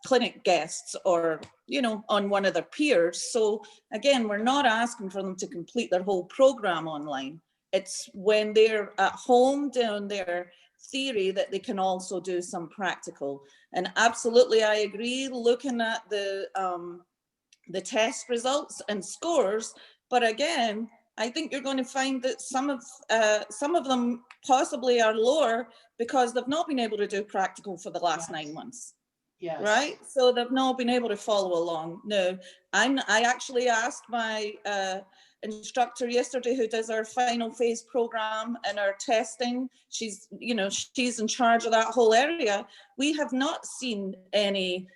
[SPEAKER 13] clinic guests or, you know, on one of their peers. So again, we're not asking for them to complete their whole program online. It's when they're at home doing their theory that they can also do some practical. And absolutely, I agree, looking at the test results and scores. But again, I think you're going to find that some of them possibly are lower because they've not been able to do practical for the last 9 months.
[SPEAKER 4] Yes.
[SPEAKER 13] Right? So they've not been able to follow along. No, I actually asked my instructor yesterday who does our final phase program and our testing. She's, you know, she's in charge of that whole area. We have not seen any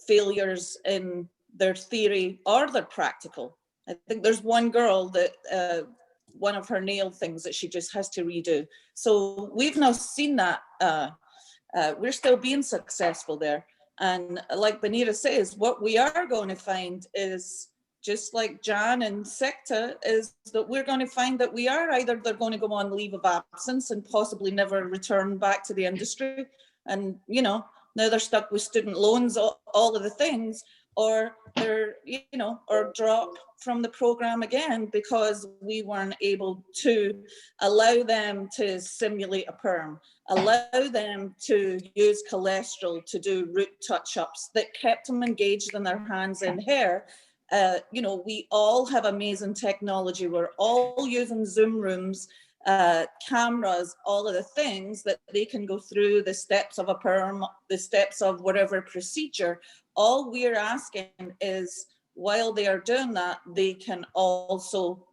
[SPEAKER 13] failures in their theory or their practical. I think there's one girl that one of her nail things that she just has to redo. So we've now seen that. We're still being successful there. And like Benita says, what we are going to find is, just like Jan and Secta, is that we're going to find that we are either they're going to go on leave of absence and possibly never return back to the industry. And, you know, now they're stuck with student loans, all of the things, or they're, you know, or drop from the program again because we weren't able to allow them to simulate a perm, allow them to use cholesterol to do root touch-ups that kept them engaged in their hands and hair. You know, we all have amazing technology. We're all using Zoom rooms, cameras, all of the things that they can go through the steps of a perm, the steps of whatever procedure. All we're asking is, while they are doing that, they can also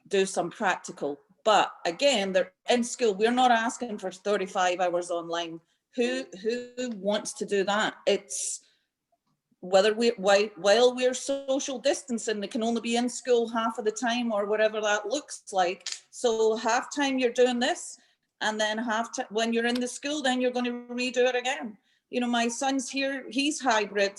[SPEAKER 13] do some practical. But again, they're in school. We're not asking for 35 hours online. Who wants to do that? It's whether while we're social distancing, they can only be in school half of the time or whatever that looks like. So half time you're doing this, and then half time when you're in the school, then you're going to redo it again. You know, my son's here, he's hybrid.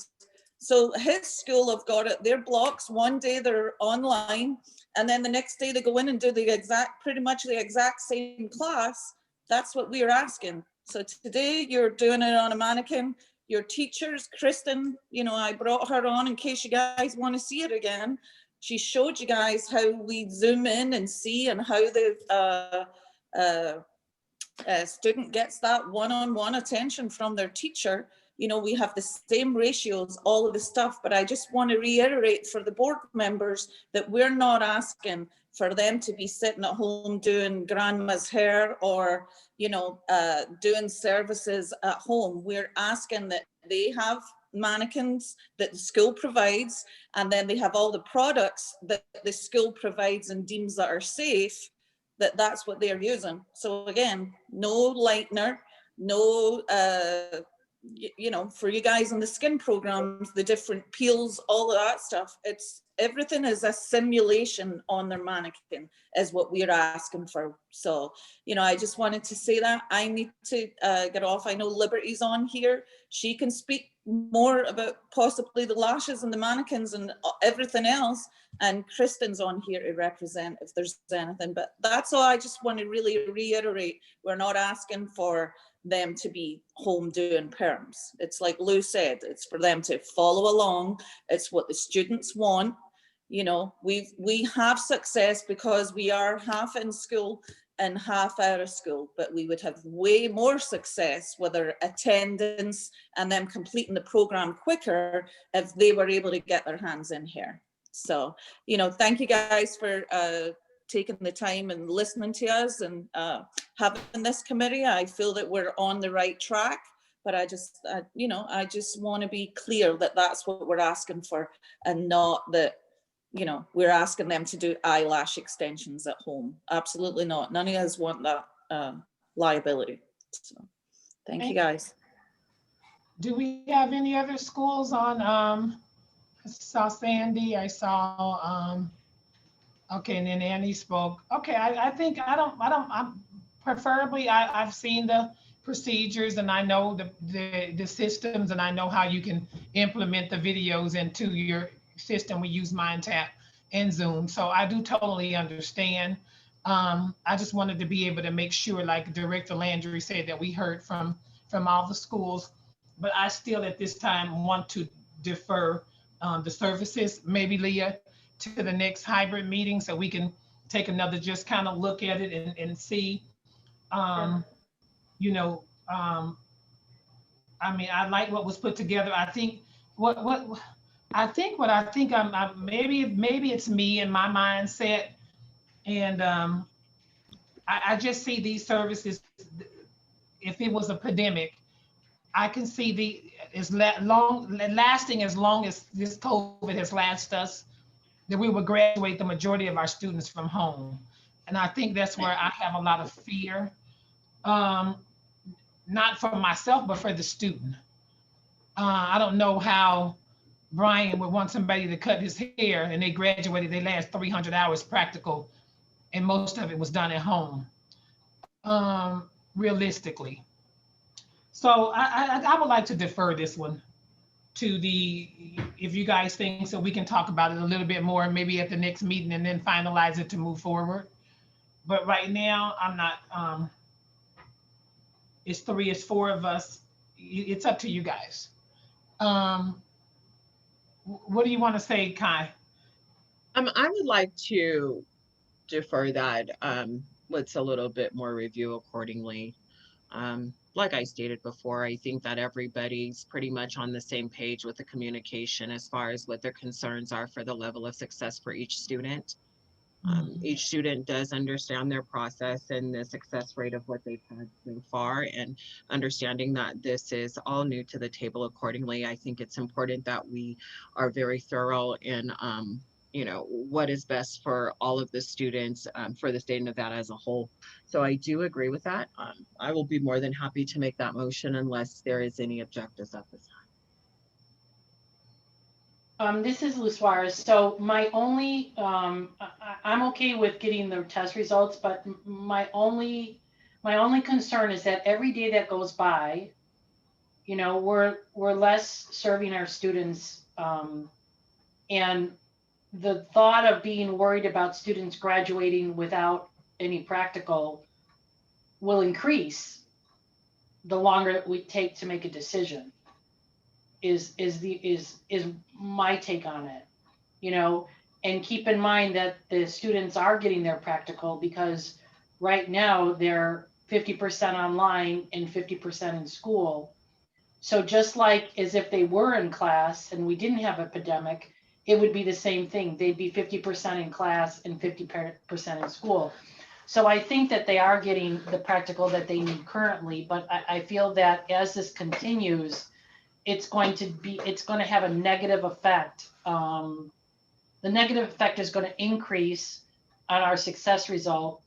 [SPEAKER 13] So his school have got it, their blocks, one day they're online, and then the next day they go in and do pretty much the exact same class. That's what we're asking. So today you're doing it on a mannequin. Your teachers, Kristen, you know, I brought her on in case you guys want to see it again. She showed you guys how we zoom in and see and how the student gets that one-on-one attention from their teacher. You know, we have the same ratios, all of the stuff, but I just want to reiterate for the board members that we're not asking for them to be sitting at home doing grandma's hair or, you know, doing services at home. We're asking that they have mannequins that the school provides, and then they have all the products that the school provides and deems that are safe that that's what they're using. So again, no lightener, no, you know, for you guys in the skin programs, the different peels, all of that stuff, it's everything is a simulation on their mannequin is what we're asking for. So, you know, I just wanted to say that. I need to get off. I know Liberty's on here. She can speak more about possibly the lashes and the mannequins and everything else. And Kristen's on here to represent if there's anything. But that's all I just want to really reiterate. We're not asking for them to be home doing perms. It's like Lou said, it's for them to follow along. It's what the students want. You know, we have success because we are half in school and half out of school, but we would have way more success with their attendance and them completing the program quicker if they were able to get their hands in here. So, you know, thank you guys for taking the time and listening to us and having this committee. I feel that we're on the right track, but I just, you know, I just want to be clear that that's what we're asking for and not that, you know, we're asking them to do eyelash extensions at home. Absolutely not. None of us want that liability. So thank you guys.
[SPEAKER 3] Do we have any other schools on, I saw Sandy, I saw, okay, and then Annie spoke. Okay, I think, I'm preferably, I've seen the procedures and I know the systems and I know how you can implement the videos into your system. We use MindTap and Zoom. So I do totally understand. I just wanted to be able to make sure, like Director Landry said, that we heard from all the schools, but I still at this time want to defer the services, maybe Leah, to the next hybrid meeting so we can take another just kind of look at it and see, you know, I mean, I like what was put together. I think maybe it's me and my mindset, and I just see these services. If it was a pandemic, I can see lasting as long as this COVID has lasted us, that we would graduate the majority of our students from home, and I think that's where I have a lot of fear, not for myself but for the student. I don't know how Brian would want somebody to cut his hair and they graduated, they last 300 hours practical and most of it was done at home, realistically. So I would like to defer this one to if you guys think so, we can talk about it a little bit more, maybe at the next meeting and then finalize it to move forward. But right now I'm not, it's four of us. It's up to you guys. What do you want to say, Kai?
[SPEAKER 5] I would like to defer that with a little bit more review accordingly. Like I stated before, I think that everybody's pretty much on the same page with the communication as far as what their concerns are for the level of success for each student. Each student does understand their process and the success rate of what they've had so far, and understanding that this is all new to the table accordingly. I think it's important that we are very thorough in you know, what is best for all of the students for the state of Nevada as a whole. So I do agree with that. I will be more than happy to make that motion unless there is any objectives at this time.
[SPEAKER 4] This is Lou Suarez. So my only, I'm okay with getting the test results, but my only concern is that every day that goes by, you know, we're less serving our students, and the thought of being worried about students graduating without any practical will increase the longer it would take to make a decision. Is my take on it, you know, and keep in mind that the students are getting their practical because right now they're 50% online and 50% in school. So just like as if they were in class and we didn't have a pandemic, it would be the same thing. They'd be 50% in class and 50% in school. So I think that they are getting the practical that they need currently, but I feel that as this continues, it's going to have a negative effect. The negative effect is going to increase on our success result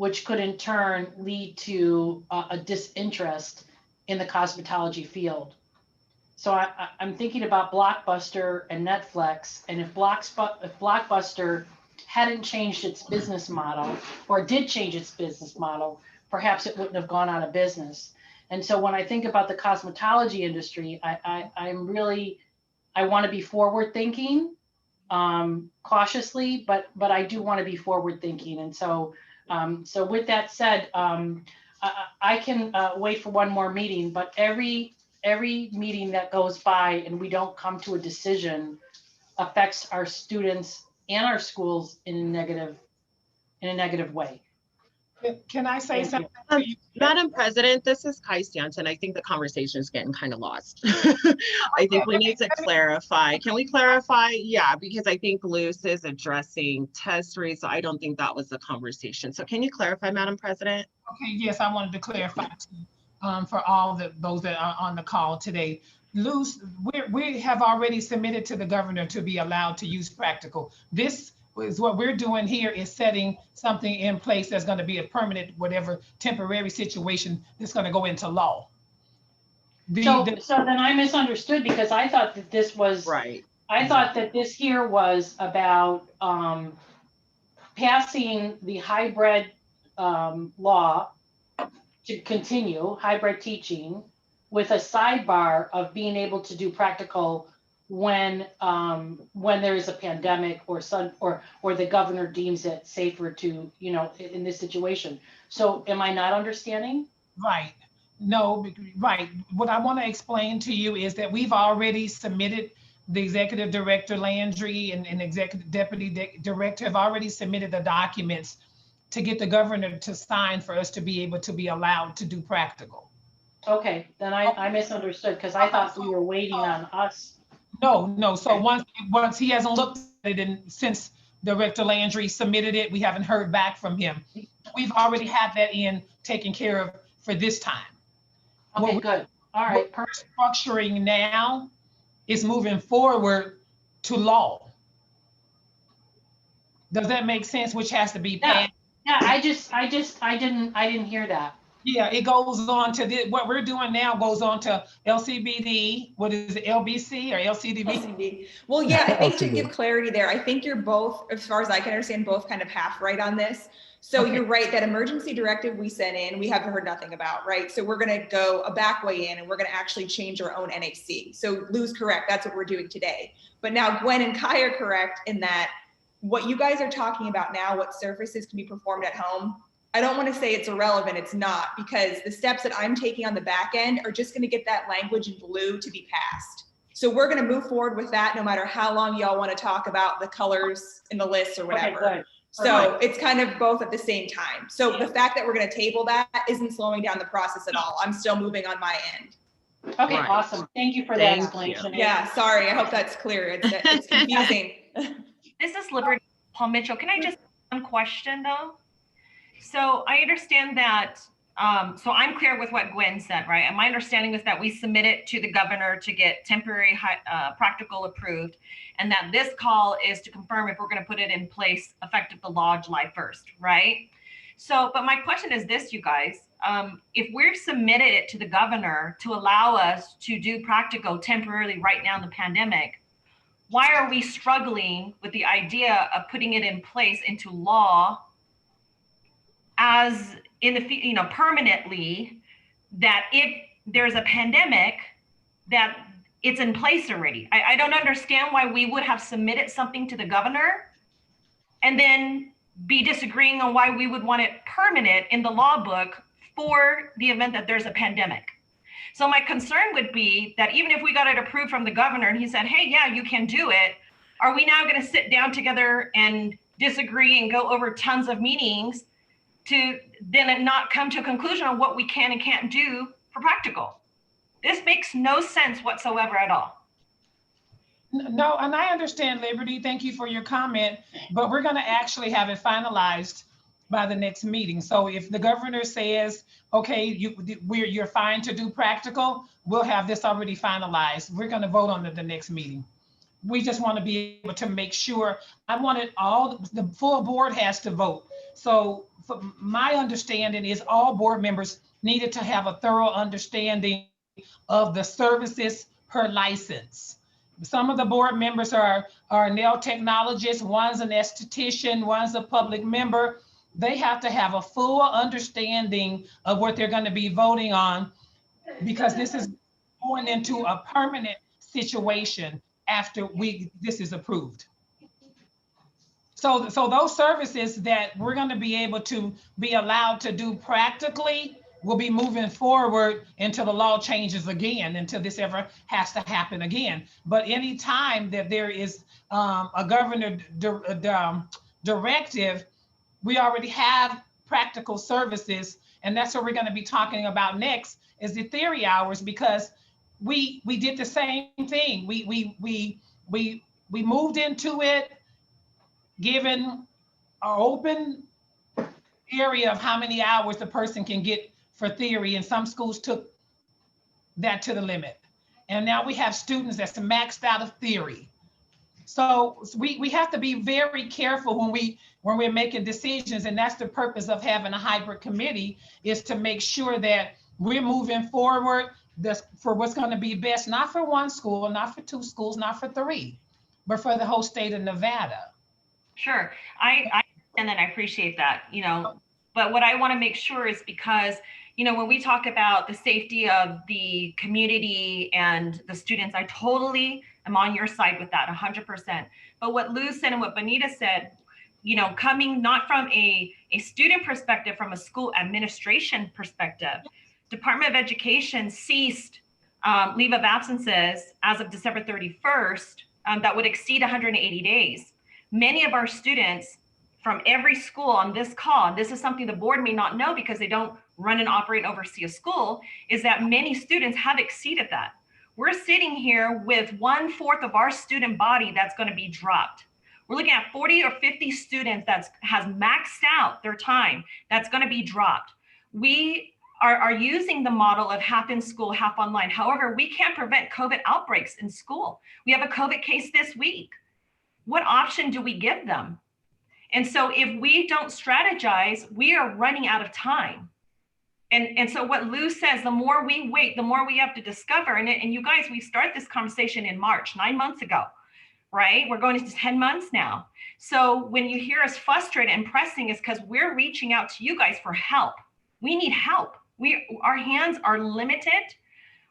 [SPEAKER 4] which could in turn lead to a disinterest in the cosmetology field. So I'm thinking about Blockbuster and Netflix, and if Blockbuster hadn't changed its business model, or did change its business model, perhaps it wouldn't have gone out of business. And so when I think about the cosmetology industry, I want to be forward thinking, cautiously, but I do want to be forward thinking. And so with that said, I can wait for one more meeting, but every meeting that goes by and we don't come to a decision affects our students and our schools in a negative way.
[SPEAKER 3] Can I say
[SPEAKER 4] Thank you.
[SPEAKER 3] something?
[SPEAKER 5] Madam President, this is Kai Stanton. I think the conversation is getting kind of lost. I think we need to clarify. Can we clarify? Yeah, because I think Luce is addressing test rates. So I don't think that was the conversation. So can you clarify, Madam President?
[SPEAKER 3] Okay, yes, I wanted to clarify too, for all those that are on the call today. Luce, we have already submitted to the governor to be allowed to use practical. This is what we're doing here, is setting something in place that's going to be a permanent, whatever temporary situation that's going to go into law.
[SPEAKER 4] So then I misunderstood, because I thought that this was
[SPEAKER 5] right.
[SPEAKER 4] I thought that this here was about passing the hybrid law to continue hybrid teaching with a sidebar of being able to do practical when there is a pandemic or the governor deems it safer to, in this situation. So am I not understanding?
[SPEAKER 3] Right. No, right. What I want to explain to you is that we've already submitted, the executive director Landry and executive deputy director have already submitted the documents to get the governor to sign for us to be able to be allowed to do practical.
[SPEAKER 4] Okay, then I misunderstood, because I thought we were waiting on us.
[SPEAKER 3] No. So once he hasn't looked at it, and since Director Landry submitted it, we haven't heard back from him. We've already had that taken care of for this time.
[SPEAKER 4] Okay, good. All right.
[SPEAKER 3] What we're structuring now is moving forward to law. Does that make sense? Which has to be passed.
[SPEAKER 4] Yeah. I didn't hear that.
[SPEAKER 3] Yeah, it goes on to what we're doing now goes on to LCBD. What is it, LBC or LCDB?
[SPEAKER 2] LCD. Well, yeah, I think to give clarity there, I think you're both, as far as I can understand, both kind of half right on this. So okay. You're right, that emergency directive we sent in, we haven't heard nothing about, right? So we're gonna go a back way in and we're gonna actually change our own NAC. So Lou's correct, that's what we're doing today. But now Gwen and Kai are correct in that what you guys are talking about now, what services can be performed at home, I don't want to say it's irrelevant, it's not, because the steps that I'm taking on the back end are just going to get that language in blue to be passed. So we're going to move forward with that no matter how long y'all want to talk about the colors in the list or whatever. Okay, so it's kind of both at the same time. So the fact that we're going to table that isn't slowing down the process at all. I'm still moving on my end.
[SPEAKER 4] Okay, right. Awesome. Thank you for that explanation.
[SPEAKER 2] Yeah, sorry. I hope that's clear. It's confusing.
[SPEAKER 14] This is Liberty Paul Mitchell. Can I just one question though? So I understand that, so I'm clear with what Gwen said, right? And my understanding is that we submit it to the governor to get temporary practical approved, and that this call is to confirm if we're going to put it in place effective the law July 1st, right? So, but my question is this, you guys, if we're submitted it to the governor to allow us to do practical temporarily right now in the pandemic, why are we struggling with the idea of putting it in place into law as in the, permanently, that if there's a pandemic, that it's in place already? I don't understand why we would have submitted something to the governor and then be disagreeing on why we would want it permanent in the law book for the event that there's a pandemic. So my concern would be that even if we got it approved from the governor and he said, hey, yeah, you can do it, are we now going to sit down together and disagree and go over tons of meetings to then not come to a conclusion on what we can and can't do for practical? This makes no sense whatsoever at all.
[SPEAKER 3] No, and I understand, Liberty. Thank you for your comment, but we're going to actually have it finalized by the next meeting. So if the governor says, okay, you're fine to do practical, we'll have this already finalized. We're going to vote on it the next meeting. we just want to be able to make sure, I wanted the full board has to vote. So my understanding is all board members needed to have a thorough understanding of the services per license. Some of the board members are nail technologists, one's an esthetician, one's a public member. They have to have a full understanding of what they're going to be voting on, because this is going into a permanent situation after this is approved. So those services that we're going to be able to be allowed to do practically will be moving forward until the law changes again, until this ever has to happen again. But any time that there is a governor directive, we already have practical services, and that's what we're going to be talking about next is the theory hours, because we did the same thing. We moved into it, given an open area of how many hours the person can get for theory, and some schools took that to the limit. And now we have students that's maxed out of theory. So we have to be very careful when we're making decisions, and that's the purpose of having a hybrid committee, is to make sure that we're moving forward for what's going to be best, not for one school, not for two schools, not for three, but for the whole state of Nevada.
[SPEAKER 14] Sure, I and I appreciate that, but what I want to make sure is, because when we talk about the safety of the community and the students, I totally am on your side with that 100%. But what Lou said and what Bonita said, coming not from a student perspective, from a school administration perspective, Department of Education ceased leave of absences as of December 31st that would exceed 180 days. Many of our students from every school on this call, and this is something the board may not know because they don't run and operate and oversee a school, is that many students have exceeded that. We're sitting here with 1/4 of our student body that's going to be dropped. We're looking at 40 or 50 students that has maxed out their time that's going to be dropped. We are using the model of half in school, half online. However, we can't prevent COVID outbreaks in school. We have a COVID case this week. What option do we give them? And so if we don't strategize, we are running out of time. And so what Lou says, the more we wait, the more we have to discover. And you guys, we started this conversation in March, 9 months ago, right? We're going into 10 months now. So when you hear us frustrated and pressing, is because we're reaching out to you guys for help. We need help. Our hands are limited.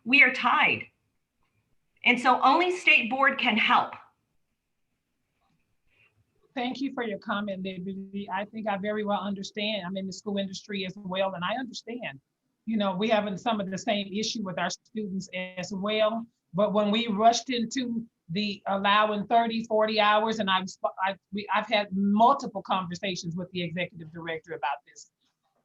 [SPEAKER 14] We are tied. And so only state board can help.
[SPEAKER 3] Thank you for your comment, Liberty. I think I very well understand. I'm in the school industry as well, and I understand. We having some of the same issue with our students as well. But when we rushed into the allowing 30, 40 hours, and I've had multiple conversations with the executive director about this,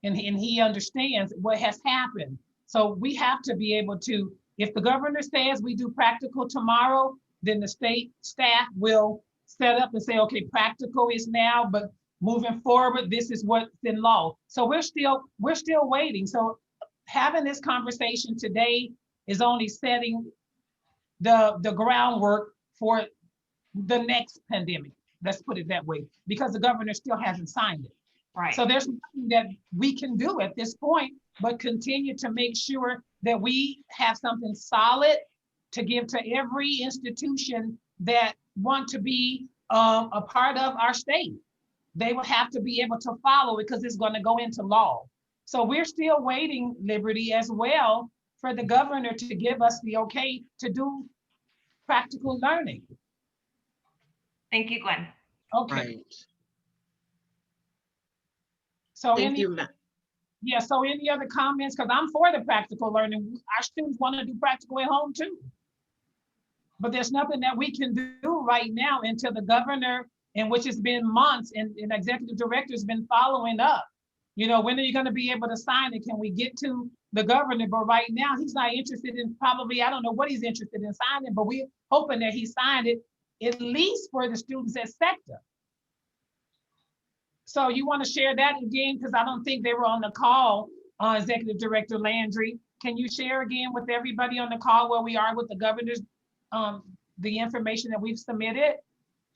[SPEAKER 3] and he understands what has happened. So we have to be able to, if the governor says we do practical tomorrow, then the state staff will set up and say, okay, practical is now, but moving forward, this is what's in law. So we're still waiting. So having this conversation today is only setting the groundwork for the next pandemic. Let's put it that way, because the governor still hasn't signed it.
[SPEAKER 14] Right.
[SPEAKER 3] So there's nothing that we can do at this point, but continue to make sure that we have something solid to give to every institution that want to be a part of our state. They will have to be able to follow it, because it's going to go into law. So we're still waiting, Liberty, as well, for the governor to give us the okay to do practical learning.
[SPEAKER 14] Thank you, Gwen.
[SPEAKER 3] Okay.
[SPEAKER 5] Right.
[SPEAKER 3] So
[SPEAKER 5] Thank you, Matt.
[SPEAKER 3] Yeah, so any other comments? Because I'm for the practical learning. Our students want to do practical at home too. But there's nothing that we can do right now until the governor, in which it's been months, and executive director has been following up. When are you going to be able to sign it? Can we get to the governor? But right now, he's not interested in, probably, I don't know what he's interested in signing, but we're hoping that he signed it, at least for the students at sector. So you want to share that again? Because I don't think they were on the call, Executive Director Landry. Can you share again with everybody on the call where we are with the governor's the information that we've submitted?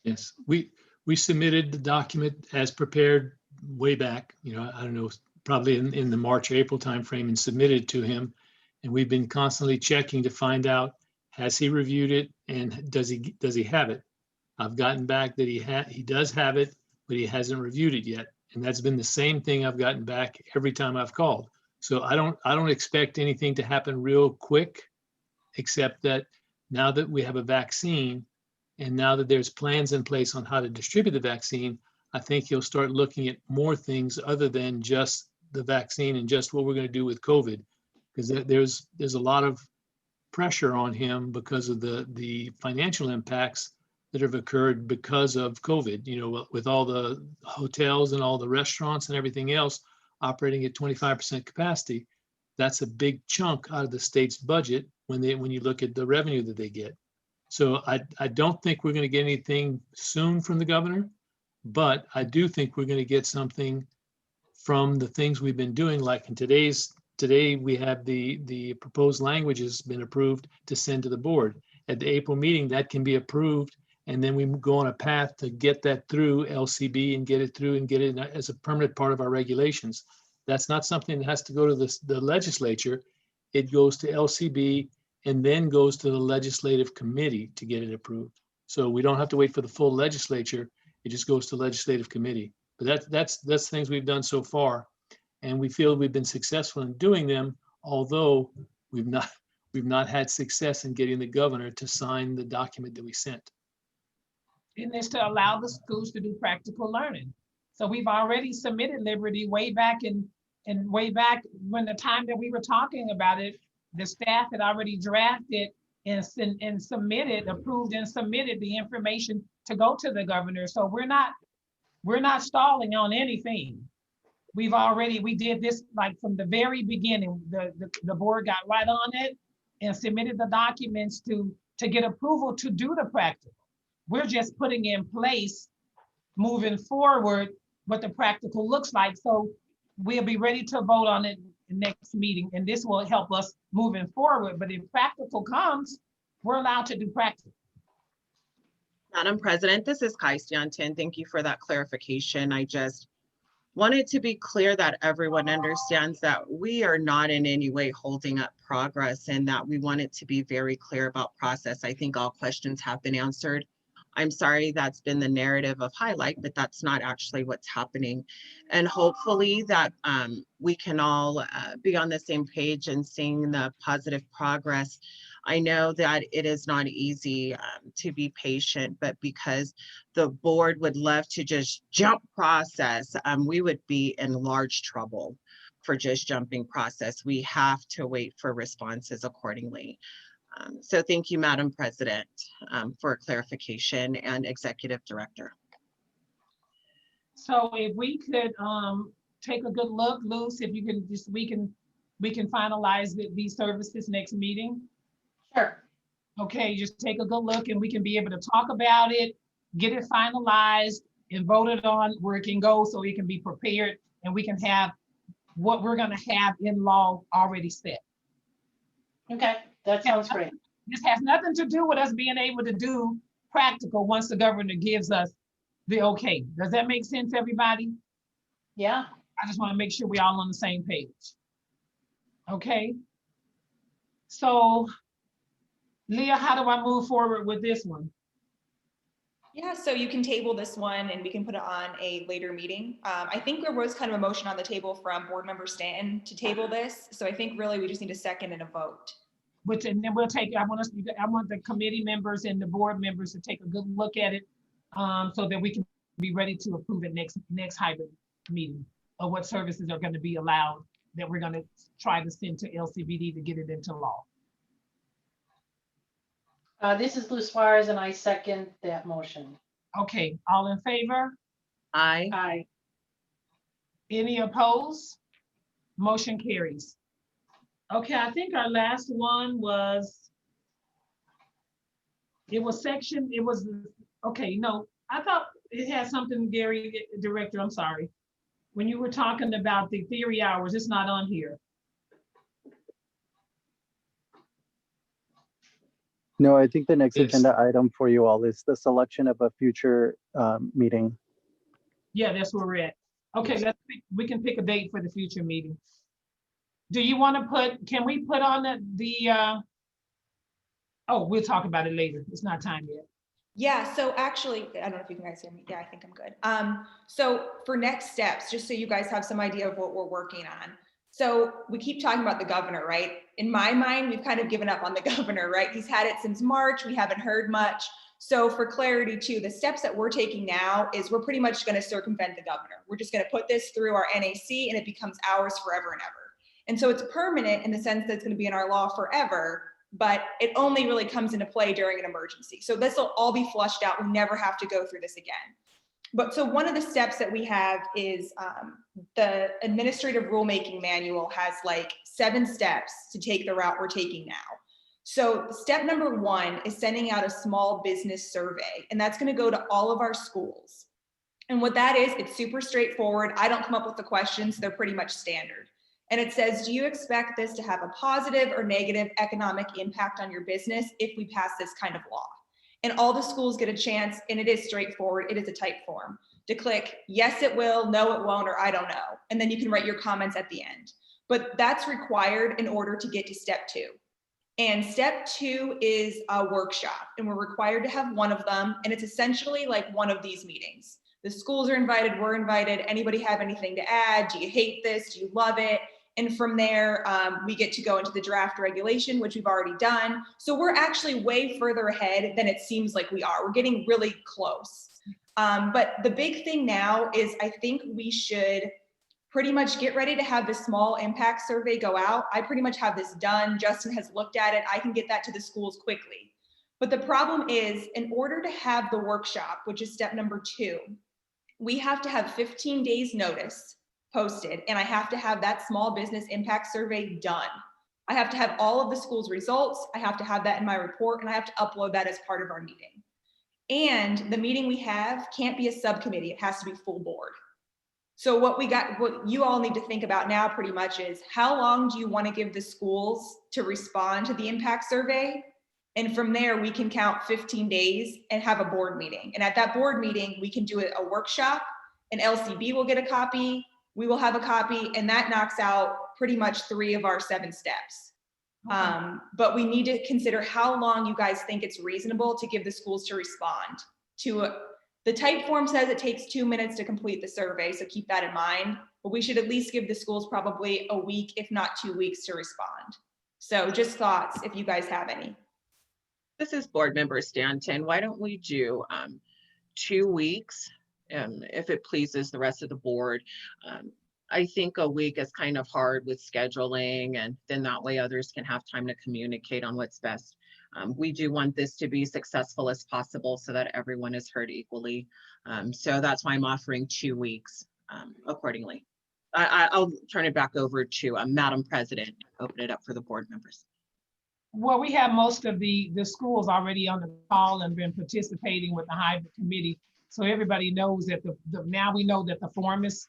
[SPEAKER 6] Yes, we submitted the document as prepared way back, I don't know, probably in the March, April timeframe, and submitted it to him. And we've been constantly checking to find out, has he reviewed it and does he have it? I've gotten back that he does have it, but he hasn't reviewed it yet. And that's been the same thing I've gotten back every time I've called. So I don't expect anything to happen real quick, except that now that we have a vaccine and now that there's plans in place on how to distribute the vaccine, I think he'll start looking at more things other than just the vaccine and just what we're going to do with COVID. Because there's a lot of pressure on him because of the financial impacts that have occurred because of COVID, with all the hotels and all the restaurants and everything else operating at 25% capacity. That's a big chunk out of the state's budget when you look at the revenue that they get. So I don't think we're going to get anything soon from the governor, but I do think we're going to get something from the things we've been doing. Like today we have the proposed language has been approved to send to the board. At the April meeting, that can be approved, and then we go on a path to get that through LCB and get it through and get it as a permanent part of our regulations. That's not something that has to go to the legislature. It goes to LCB and then goes to the legislative committee to get it approved. So we don't have to wait for the full legislature. It just goes to legislative committee. But that's things we've done so far. And we feel we've been successful in doing them, although we've not had success in getting the governor to sign the document that we sent.
[SPEAKER 3] And it's to allow the schools to do practical learning. So we've already submitted Liberty way back way back when the time that we were talking about it, the staff had already drafted and submitted, approved and submitted the information to go to the governor. So we're not stalling on anything. We did this like from the very beginning. The board got right on it and submitted the documents to get approval to do the practical. We're just putting in place, moving forward, what the practical looks like. So we'll be ready to vote on it next meeting, and this will help us moving forward. But if practical comes, we're allowed to do practical.
[SPEAKER 5] Madam President, this is Kai Stanton. Thank you for that clarification. I just wanted to be clear that everyone understands that we are not in any way holding up progress and that we want it to be very clear about process. I think all questions have been answered. I'm sorry that's been the narrative of highlight, but that's not actually what's happening. And hopefully that we can all be on the same page and seeing the positive progress. I know that it is not easy to be patient, but because the board would love to just jump process, we would be in large trouble for just jumping process. We have to wait for responses accordingly. So thank you, Madam President, for clarification, and Executive Director.
[SPEAKER 3] So if we could take a good look, Luce, if you can just, we can finalize these services next meeting.
[SPEAKER 4] Sure.
[SPEAKER 3] Okay, just take a good look and we can be able to talk about it, get it finalized and voted on where it can go so it can be prepared and we can have what we're gonna have in law already set.
[SPEAKER 4] Okay, that sounds great.
[SPEAKER 3] This has nothing to do with us being able to do practical once the governor gives us the okay. Does that make sense, everybody?
[SPEAKER 4] Yeah.
[SPEAKER 3] I just want to make sure we're all on the same page. Okay. So, Leah, how do I move forward with this one?
[SPEAKER 2] Yeah, so you can table this one and we can put it on a later meeting. I think there was kind of a motion on the table from Board Member Stanton to table this. So I think really we just need a second and a vote.
[SPEAKER 3] And then we'll take, I want the committee members and the board members to take a good look at it so that we can be ready to approve it next hybrid meeting of what services are going to be allowed that we're going to try to send to LCBD to get it into law.
[SPEAKER 4] This is Luz Suarez and I second that motion.
[SPEAKER 3] Okay, all in favor?
[SPEAKER 5] Aye.
[SPEAKER 4] Aye.
[SPEAKER 3] Any opposed? Motion carries. Okay, I think our last one was, okay, no, I thought it had something, Gary, Director, I'm sorry. When you were talking about the theory hours, it's not on here.
[SPEAKER 9] No, I think the next
[SPEAKER 6] Yes.
[SPEAKER 9] agenda item for you all is the selection of a future meeting.
[SPEAKER 3] Yeah, that's where we're at. Okay, we can pick a date for the future meeting. Do you want to can we put on oh, we'll talk about it later. It's not time yet.
[SPEAKER 2] Yeah, so actually, I don't know if you guys hear me. Yeah, I think I'm good. So for next steps, just so you guys have some idea of what we're working on. So we keep talking about the governor, right? In my mind, we've kind of given up on the governor, right? He's had it since March. We haven't heard much. So for clarity too, the steps that we're taking now is we're pretty much going to circumvent the governor. We're just going to put this through our NAC and it becomes ours forever and ever. And so it's permanent in the sense that it's going to be in our law forever, but it only really comes into play during an emergency. So this will all be flushed out. We never have to go through this again. But so one of the steps that we have is the administrative rulemaking manual has like 7 steps to take the route we're taking now. So step number 1 is sending out a small business survey, and that's going to go to all of our schools. And what that is, it's super straightforward. I don't come up with the questions. They're pretty much standard. And it says, do you expect this to have a positive or negative economic impact on your business if we pass this kind of law? And all the schools get a chance, and it is straightforward. It is a type form to click, yes, it will, no, it won't, or I don't know. And then you can write your comments at the end. But that's required in order to get to step 2. And step 2 is a workshop, and we're required to have one of them. And it's essentially like one of these meetings. The schools are invited, we're invited. Anybody have anything to add? Do you hate this? Do you love it? And from there, we get to go into the draft regulation, which we've already done. So we're actually way further ahead than it seems like we are. We're getting really close. But the big thing now is I think we should pretty much get ready to have the small impact survey go out. I pretty much have this done. Justin has looked at it. I can get that to the schools quickly. But the problem is, in order to have the workshop, which is step number 2, we have to have 15 days notice posted, and I have to have that small business impact survey done. I have to have all of the school's results. I have to have that in my report, and I have to upload that as part of our meeting. And the meeting we have can't be a subcommittee. It has to be full board. So what you all need to think about now pretty much is, how long do you want to give the schools to respond to the impact survey? And from there, we can count 15 days and have a board meeting. And at that board meeting, we can do a workshop, and LCB will get a copy. We will have a copy, and that knocks out pretty much 3 of our 7 steps. Okay. But we need to consider how long you guys think it's reasonable to give the schools to respond to the type form says it takes 2 minutes to complete the survey. So keep that in mind, but we should at least give the schools probably a week, if not 2 weeks, to respond. So just thoughts if you guys have any.
[SPEAKER 5] This is Board Member Stanton. Why don't we do 2 weeks? If it pleases the rest of the board. I think a week is kind of hard with scheduling, and then that way others can have time to communicate on what's best. We do want this to be successful as possible so that everyone is heard equally. So that's why I'm offering 2 weeks accordingly. I'll turn it back over to Madam President, open it up for the board members.
[SPEAKER 3] Well, we have most of the schools already on the call and been participating with the hybrid committee. So everybody knows that now we know that the form is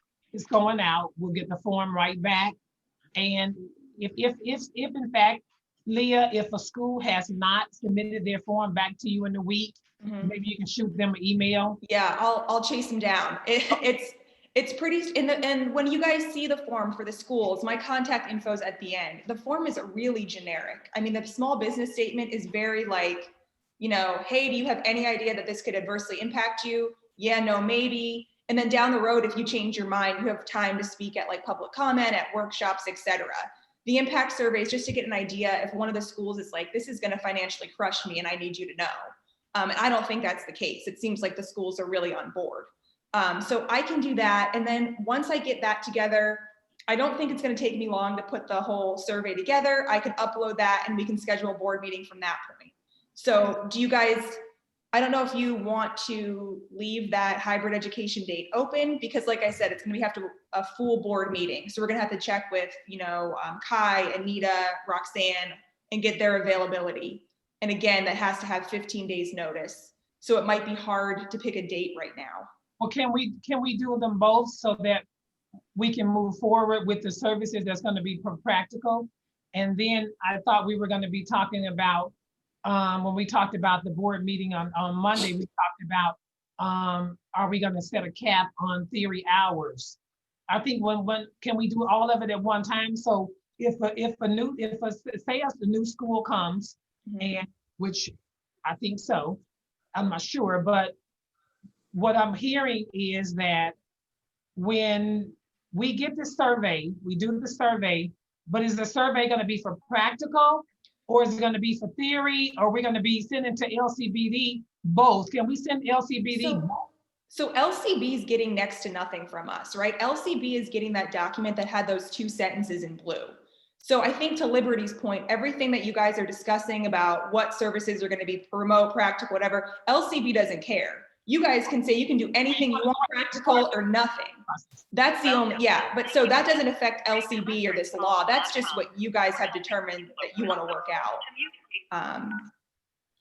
[SPEAKER 3] going out. We'll get the form right back. And if in fact, Leah, if a school has not submitted their form back to you in the week, maybe you can shoot them an email.
[SPEAKER 2] Yeah, I'll chase them down. It's pretty, and when you guys see the form for the schools, my contact info is at the end. The form is really generic. I mean, the small business statement is very like, hey, do you have any idea that this could adversely impact you? Yeah, no, maybe. And then down the road, if you change your mind, you have time to speak at like public comment, at workshops, etc. The impact survey is just to get an idea if one of the schools is like, this is going to financially crush me and I need you to know. And I don't think that's the case. It seems like the schools are really on board. So I can do that. And then once I get that together, I don't think it's going to take me long to put the whole survey together. I can upload that and we can schedule a board meeting from that point. So do you guys, I don't know if you want to leave that hybrid education date open, because like I said, it's going to have a full board meeting. So we're going to have to check with, Kai, Anita, Roxanne, and get their availability. And again, that has to have 15 days notice. So it might be hard to pick a date right now.
[SPEAKER 3] Well, can we do them both so that we can move forward with the services that's going to be practical? And then I thought we were going to be talking about when we talked about the board meeting on Monday, we talked about, are we gonna set a cap on theory hours? I think when can we do all of it at one time? So if say as the new school comes, and which I think so, I'm not sure, but what I'm hearing is that when we get the survey, we do the survey, but is the survey going to be for practical, or is it going to be for theory, or are we going to be sending to LCBD both? Can we send LCBD both?
[SPEAKER 2] So LCB is getting next to nothing from us, right? LCB is getting that document that had those 2 sentences in blue. So I think to Liberty's point, everything that you guys are discussing about what services are going to be remote, practical, whatever, LCB doesn't care. You guys can say you can do anything you want, practical or nothing. That's the only, yeah, but so that doesn't affect LCB or this law. That's just what you guys have determined that you want to work out.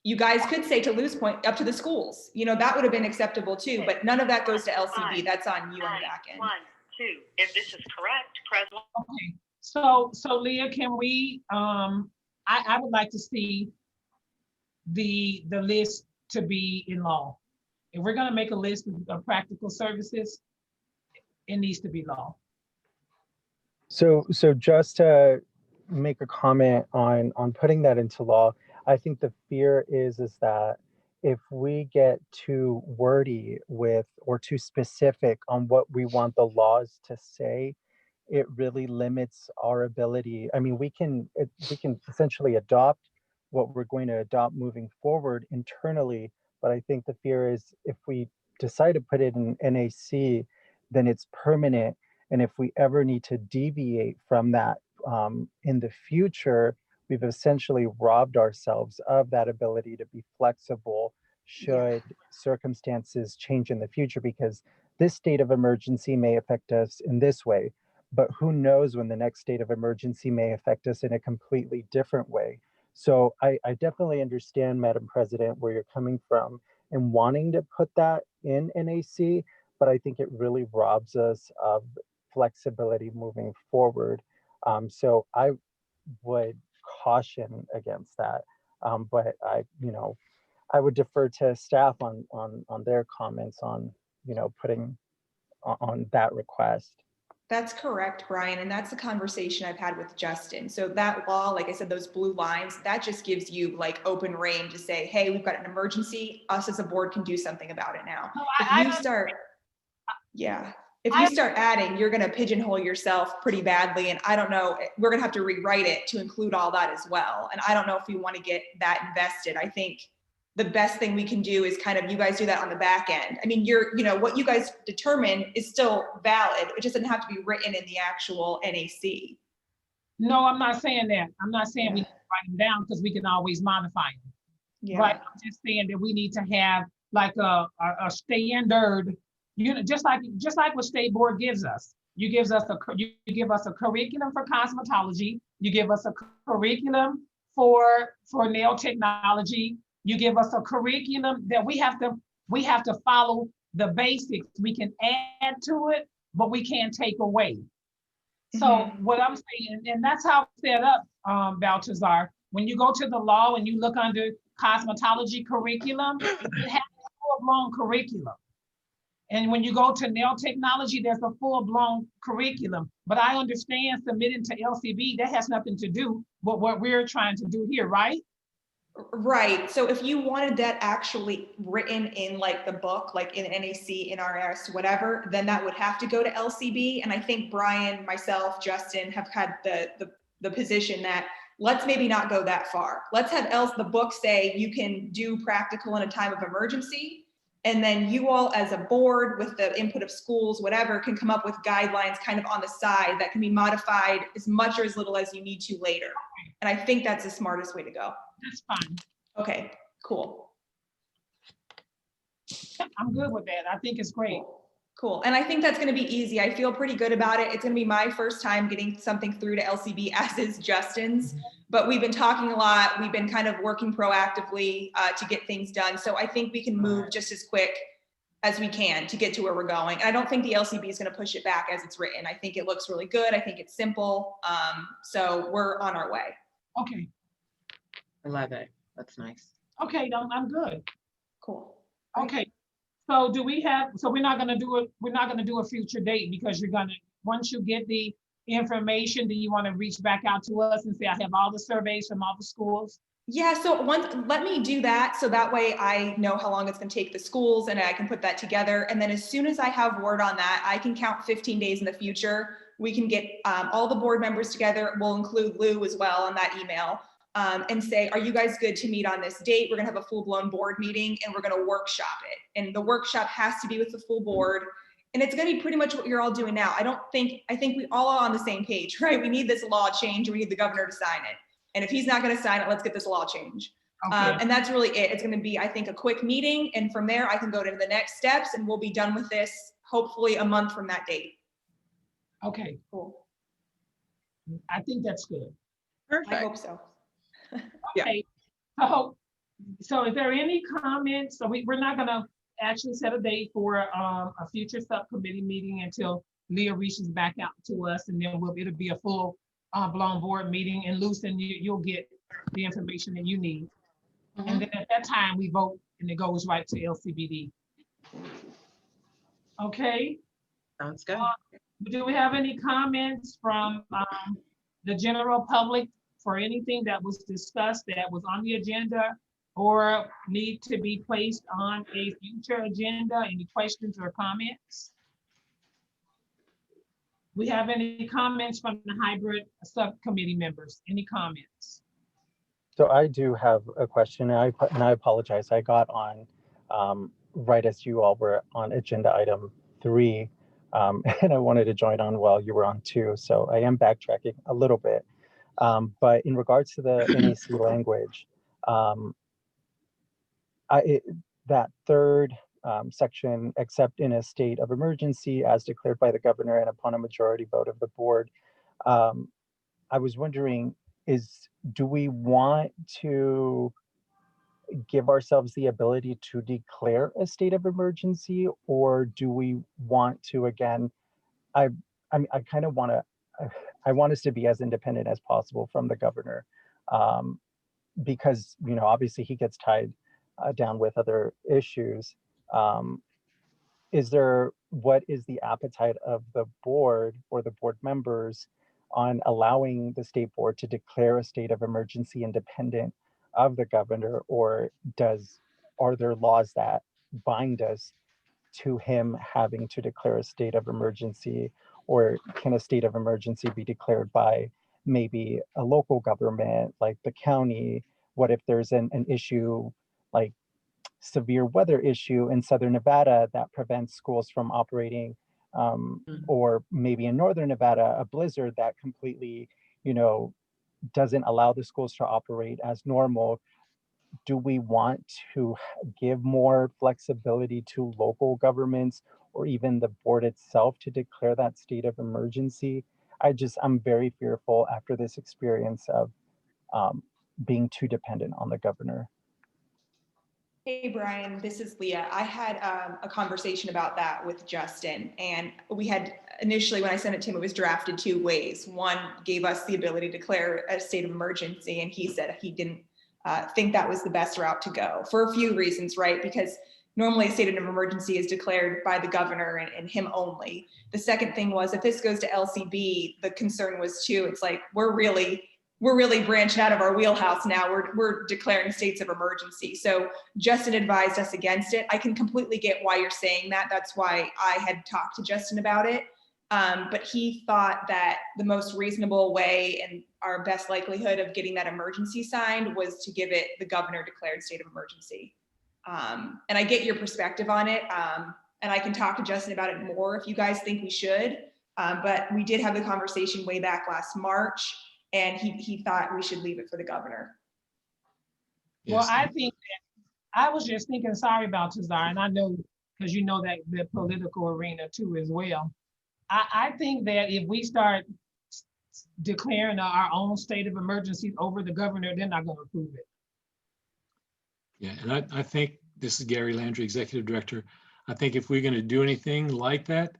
[SPEAKER 2] You guys could say, to Lou's point, up to the schools, you know, that would have been acceptable too, but none of that goes to LCB. That's on you on the back end.
[SPEAKER 14] 1, 2, if this is correct, press 1.
[SPEAKER 3] Okay, so Leah, can we, I would like to see the list to be in law. If we're gonna make a list of practical services, it needs to be law.
[SPEAKER 9] So just to make a comment on putting that into law, I think the fear is that if we get too wordy with or too specific on what we want the laws to say, it really limits our ability. I mean, we can essentially adopt what we're going to adopt moving forward internally, but I think the fear is if we decide to put it in NAC, then it's permanent. And if we ever need to deviate from that in the future, we've essentially robbed ourselves of that ability to be flexible should circumstances change in the future, because this state of emergency may affect us in this way, but who knows when the next state of emergency may affect us in a completely different way. So I definitely understand, Madam President, where you're coming from and wanting to put that in NAC, but I think it really robs us of flexibility moving forward. So I would caution against that. But I would defer to staff on their comments on, putting on that request.
[SPEAKER 2] That's correct, Brian. And that's the conversation I've had with Justin. So that law, like I said, those blue lines, that just gives you like open reign to say, hey, we've got an emergency. Us as a board can do something about it now. If you start adding, you're going to pigeonhole yourself pretty badly. And I don't know, we're going to have to rewrite it to include all that as well. And I don't know if we want to get that invested. I think the best thing we can do is kind of, you guys do that on the back end. I mean, what you guys determine is still valid. It just doesn't have to be written in the actual NAC.
[SPEAKER 3] No, I'm not saying that. I'm not saying we need to write them down because we can always modify them. Yeah. Right. I'm just saying that we need to have like a standard, just like what State Board gives us. You give us a curriculum for cosmetology. You give us a curriculum for nail technology. You give us a curriculum that we have to follow the basics. We can add to it, but we can't take away. So what I'm saying, and that's how it's set up, Baltazar, when you go to the law and you look under cosmetology curriculum, it has a full-blown curriculum. And when you go to nail technology, there's a full-blown curriculum. But I understand submitting to LCB, that has nothing to do with what we're trying to do here, right?
[SPEAKER 2] Right. So if you wanted that actually written in like the book, like in NAC, NRS, whatever, then that would have to go to LCB. And I think Brian, myself, Justin have had the position that let's maybe not go that far. Let's have the book say you can do practical in a time of emergency. And then you all as a board with the input of schools, whatever, can come up with guidelines kind of on the side that can be modified as much or as little as you need to later. And I think that's the smartest way to go.
[SPEAKER 3] That's fine.
[SPEAKER 2] Okay, cool.
[SPEAKER 3] I'm good with that. I think it's great.
[SPEAKER 2] Cool. And I think that's going to be easy. I feel pretty good about it. It's going to be my first time getting something through to LCB, as is Justin's. But we've been talking a lot. We've been kind of working proactively to get things done. So I think we can move just as quick as we can to get to where we're going. And I don't think the LCB is going to push it back as it's written. I think it looks really good. I think it's simple. So we're on our way.
[SPEAKER 3] Okay.
[SPEAKER 5] I love it. That's nice.
[SPEAKER 3] Okay, I'm good.
[SPEAKER 2] Cool.
[SPEAKER 3] Okay, so do we have, so we're not gonna do it, we're not gonna do a future date because you're gonna, once you get the information, do you want to reach back out to us and say, I have all the surveys from all the schools?
[SPEAKER 2] Yeah, so let me do that. So that way I know how long it's gonna take the schools and I can put that together. And then as soon as I have word on that, I can count 15 days in the future. We can get all the board members together. We'll include Lou as well on that email and say, are you guys good to meet on this date? We're gonna have a full-blown board meeting and we're gonna workshop it. And the workshop has to be with the full board. And it's gonna be pretty much what you're all doing now. I think we all are on the same page, right? We need this law change. We need the governor to sign it. And if he's not going to sign it, let's get this law change.
[SPEAKER 3] Okay.
[SPEAKER 2] And that's really it. It's going to be, I think, a quick meeting. And from there, I can go to the next steps and we'll be done with this, hopefully a month from that date.
[SPEAKER 3] Okay,
[SPEAKER 2] Cool.
[SPEAKER 3] I think that's good.
[SPEAKER 5] Perfect.
[SPEAKER 2] I hope so.
[SPEAKER 5] Yeah.
[SPEAKER 3] Okay, so is there any comments? So we're not gonna actually set a date for a future subcommittee meeting until Leah reaches back out to us, and then it'll be a full blown board meeting, and Lucy, you'll get the information that you need. And then at that time we vote and it goes right to LCBD. Okay.
[SPEAKER 5] Sounds good.
[SPEAKER 3] Do we have any comments from the general public for anything that was discussed that was on the agenda or need to be placed on a future agenda? Any questions or comments? We have any comments from the hybrid subcommittee members? Any comments?
[SPEAKER 9] So I do have a question, and I apologize. I got on right as you all were on agenda item 3, and I wanted to join on while you were on 2. So I am backtracking a little bit. But in regards to the NEC language, that third section, except in a state of emergency as declared by the governor and upon a majority vote of the board, I was wondering, do we want to give ourselves the ability to declare a state of emergency, or do we want to, again, I kind of want to, I want us to be as independent as possible from the governor, because, you know, obviously he gets tied down with other issues. What is the appetite of the board or the board members on allowing the state board to declare a state of emergency independent of the governor, or are there laws that bind us to him having to declare a state of emergency, or can a state of emergency be declared by maybe a local government like the county? What if there's an issue like severe weather issue in Southern Nevada that prevents schools from operating, or maybe in Northern Nevada, a blizzard that completely, you know, doesn't allow the schools to operate as normal? Do we want to give more flexibility to local governments or even the board itself to declare that state of emergency? I'm very fearful after this experience of being too dependent on the governor.
[SPEAKER 2] Hey, Brian, this is Leah. I had a conversation about that with Justin, and we had initially, when I sent it to him, it was drafted 2 ways. One gave us the ability to declare a state of emergency, and he said he didn't think that was the best route to go for a few reasons, right? Because normally a state of emergency is declared by the governor and him only. The second thing was, if this goes to LCB, the concern was too, it's like, we're really branching out of our wheelhouse now. We're declaring states of emergency. So Justin advised us against it. I can completely get why you're saying that. That's why I had talked to Justin about it. But he thought that the most reasonable way and our best likelihood of getting that emergency signed was to give it the governor declared state of emergency. And I get your perspective on it. And I can talk to Justin about it more if you guys think we should. But we did have the conversation way back last March, and he thought we should leave it for the governor.
[SPEAKER 3] Well, I think that I was just thinking, sorry about Tazar, and I know, because you know that the political arena too as well. I think that if we start declaring our own state of emergency over the governor, they're not going to approve it.
[SPEAKER 6] Yeah, and I think, this is Gary Landry, Executive Director. I think if we're going to do anything like that,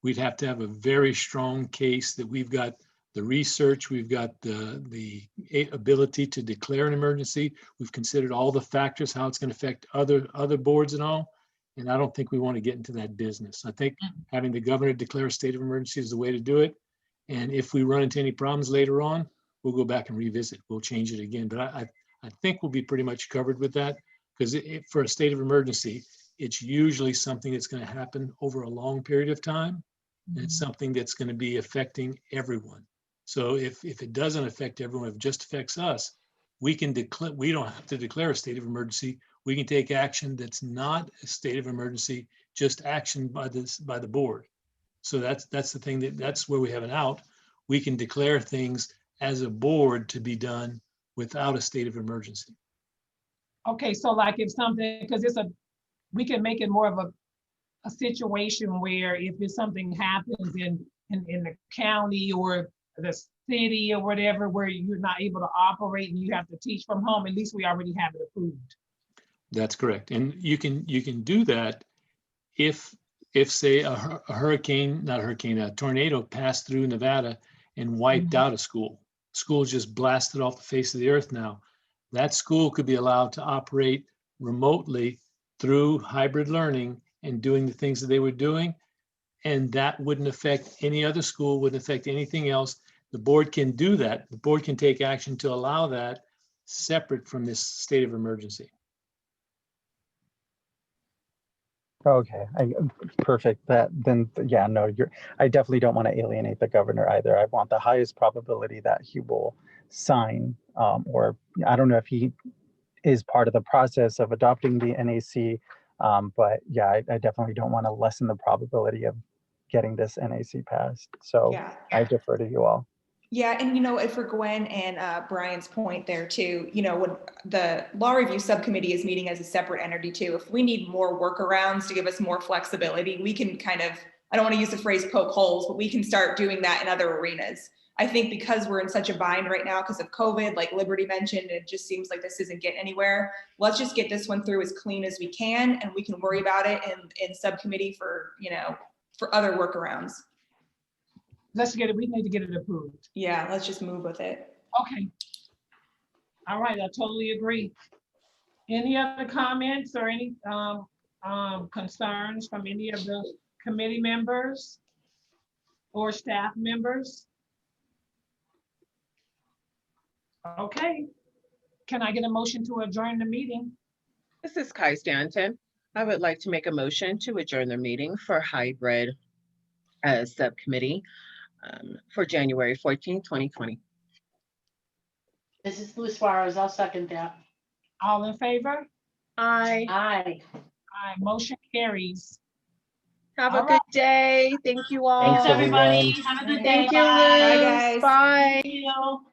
[SPEAKER 6] we'd have to have a very strong case that we've got the research, we've got the ability to declare an emergency. We've considered all the factors, how it's going to affect other boards and all. And I don't think we want to get into that business. I think having the governor declare a state of emergency is the way to do it. And if we run into any problems later on, we'll go back and revisit. We'll change it again. But I think we'll be pretty much covered with that, because for a state of emergency, it's usually something that's going to happen over a long period of time. And it's something that's going to be affecting everyone. So if it doesn't affect everyone, if it just affects us, we don't have to declare a state of emergency. We can take action that's not a state of emergency, just action by the board. So that's the thing, that's where we have an out. We can declare things as a board to be done without a state of emergency.
[SPEAKER 3] Okay, so like if something, because we can make it more of a situation where if there's something happens in the county or the city or whatever, where you're not able to operate and you have to teach from home, at least we already have it approved.
[SPEAKER 6] That's correct. And you can do that if say a tornado passed through Nevada and wiped out a school. School just blasted off the face of the earth now. That school could be allowed to operate remotely through hybrid learning and doing the things that they were doing. And that wouldn't affect any other school, wouldn't affect anything else. The board can do that. The board can take action to allow that separate from this state of emergency.
[SPEAKER 9] Okay, perfect. Yeah, no, I definitely don't want to alienate the governor either. I want the highest probability that he will sign, or I don't know if he is part of the process of adopting the NAC, but yeah, I definitely don't want to lessen the probability of getting this NAC passed. So
[SPEAKER 2] Yeah.
[SPEAKER 9] I defer to you all.
[SPEAKER 2] Yeah, and for Gwen and Brian's point there too, when the law review subcommittee is meeting as a separate entity too, if we need more workarounds to give us more flexibility, we can kind of, I don't want to use the phrase poke holes, but we can start doing that in other arenas. I think because we're in such a bind right now because of COVID, like Liberty mentioned, it just seems like this isn't getting anywhere. Let's just get this one through as clean as we can, and we can worry about it in subcommittee for other workarounds.
[SPEAKER 3] We need to get it approved.
[SPEAKER 2] Yeah, let's just move with it.
[SPEAKER 3] Okay. All right, I totally agree. Any other comments or any concerns from any of the committee members or staff members? Okay. Can I get a motion to adjourn the meeting?
[SPEAKER 5] This is Kai Stanton. I would like to make a motion to adjourn the meeting for hybrid subcommittee for January 14, 2020.
[SPEAKER 4] This is Luis Suarez. I'll second that.
[SPEAKER 3] All in favor?
[SPEAKER 5] Aye.
[SPEAKER 4] Aye.
[SPEAKER 3] Aye, motion carries.
[SPEAKER 5] Have a good day. Thank you all.
[SPEAKER 4] Thanks, everybody.
[SPEAKER 9] everyone.
[SPEAKER 4] Have a good day.
[SPEAKER 5] Thank you,
[SPEAKER 4] Bye.
[SPEAKER 5] Liz.
[SPEAKER 2] Bye, guys.
[SPEAKER 5] Bye.
[SPEAKER 4] Thank you.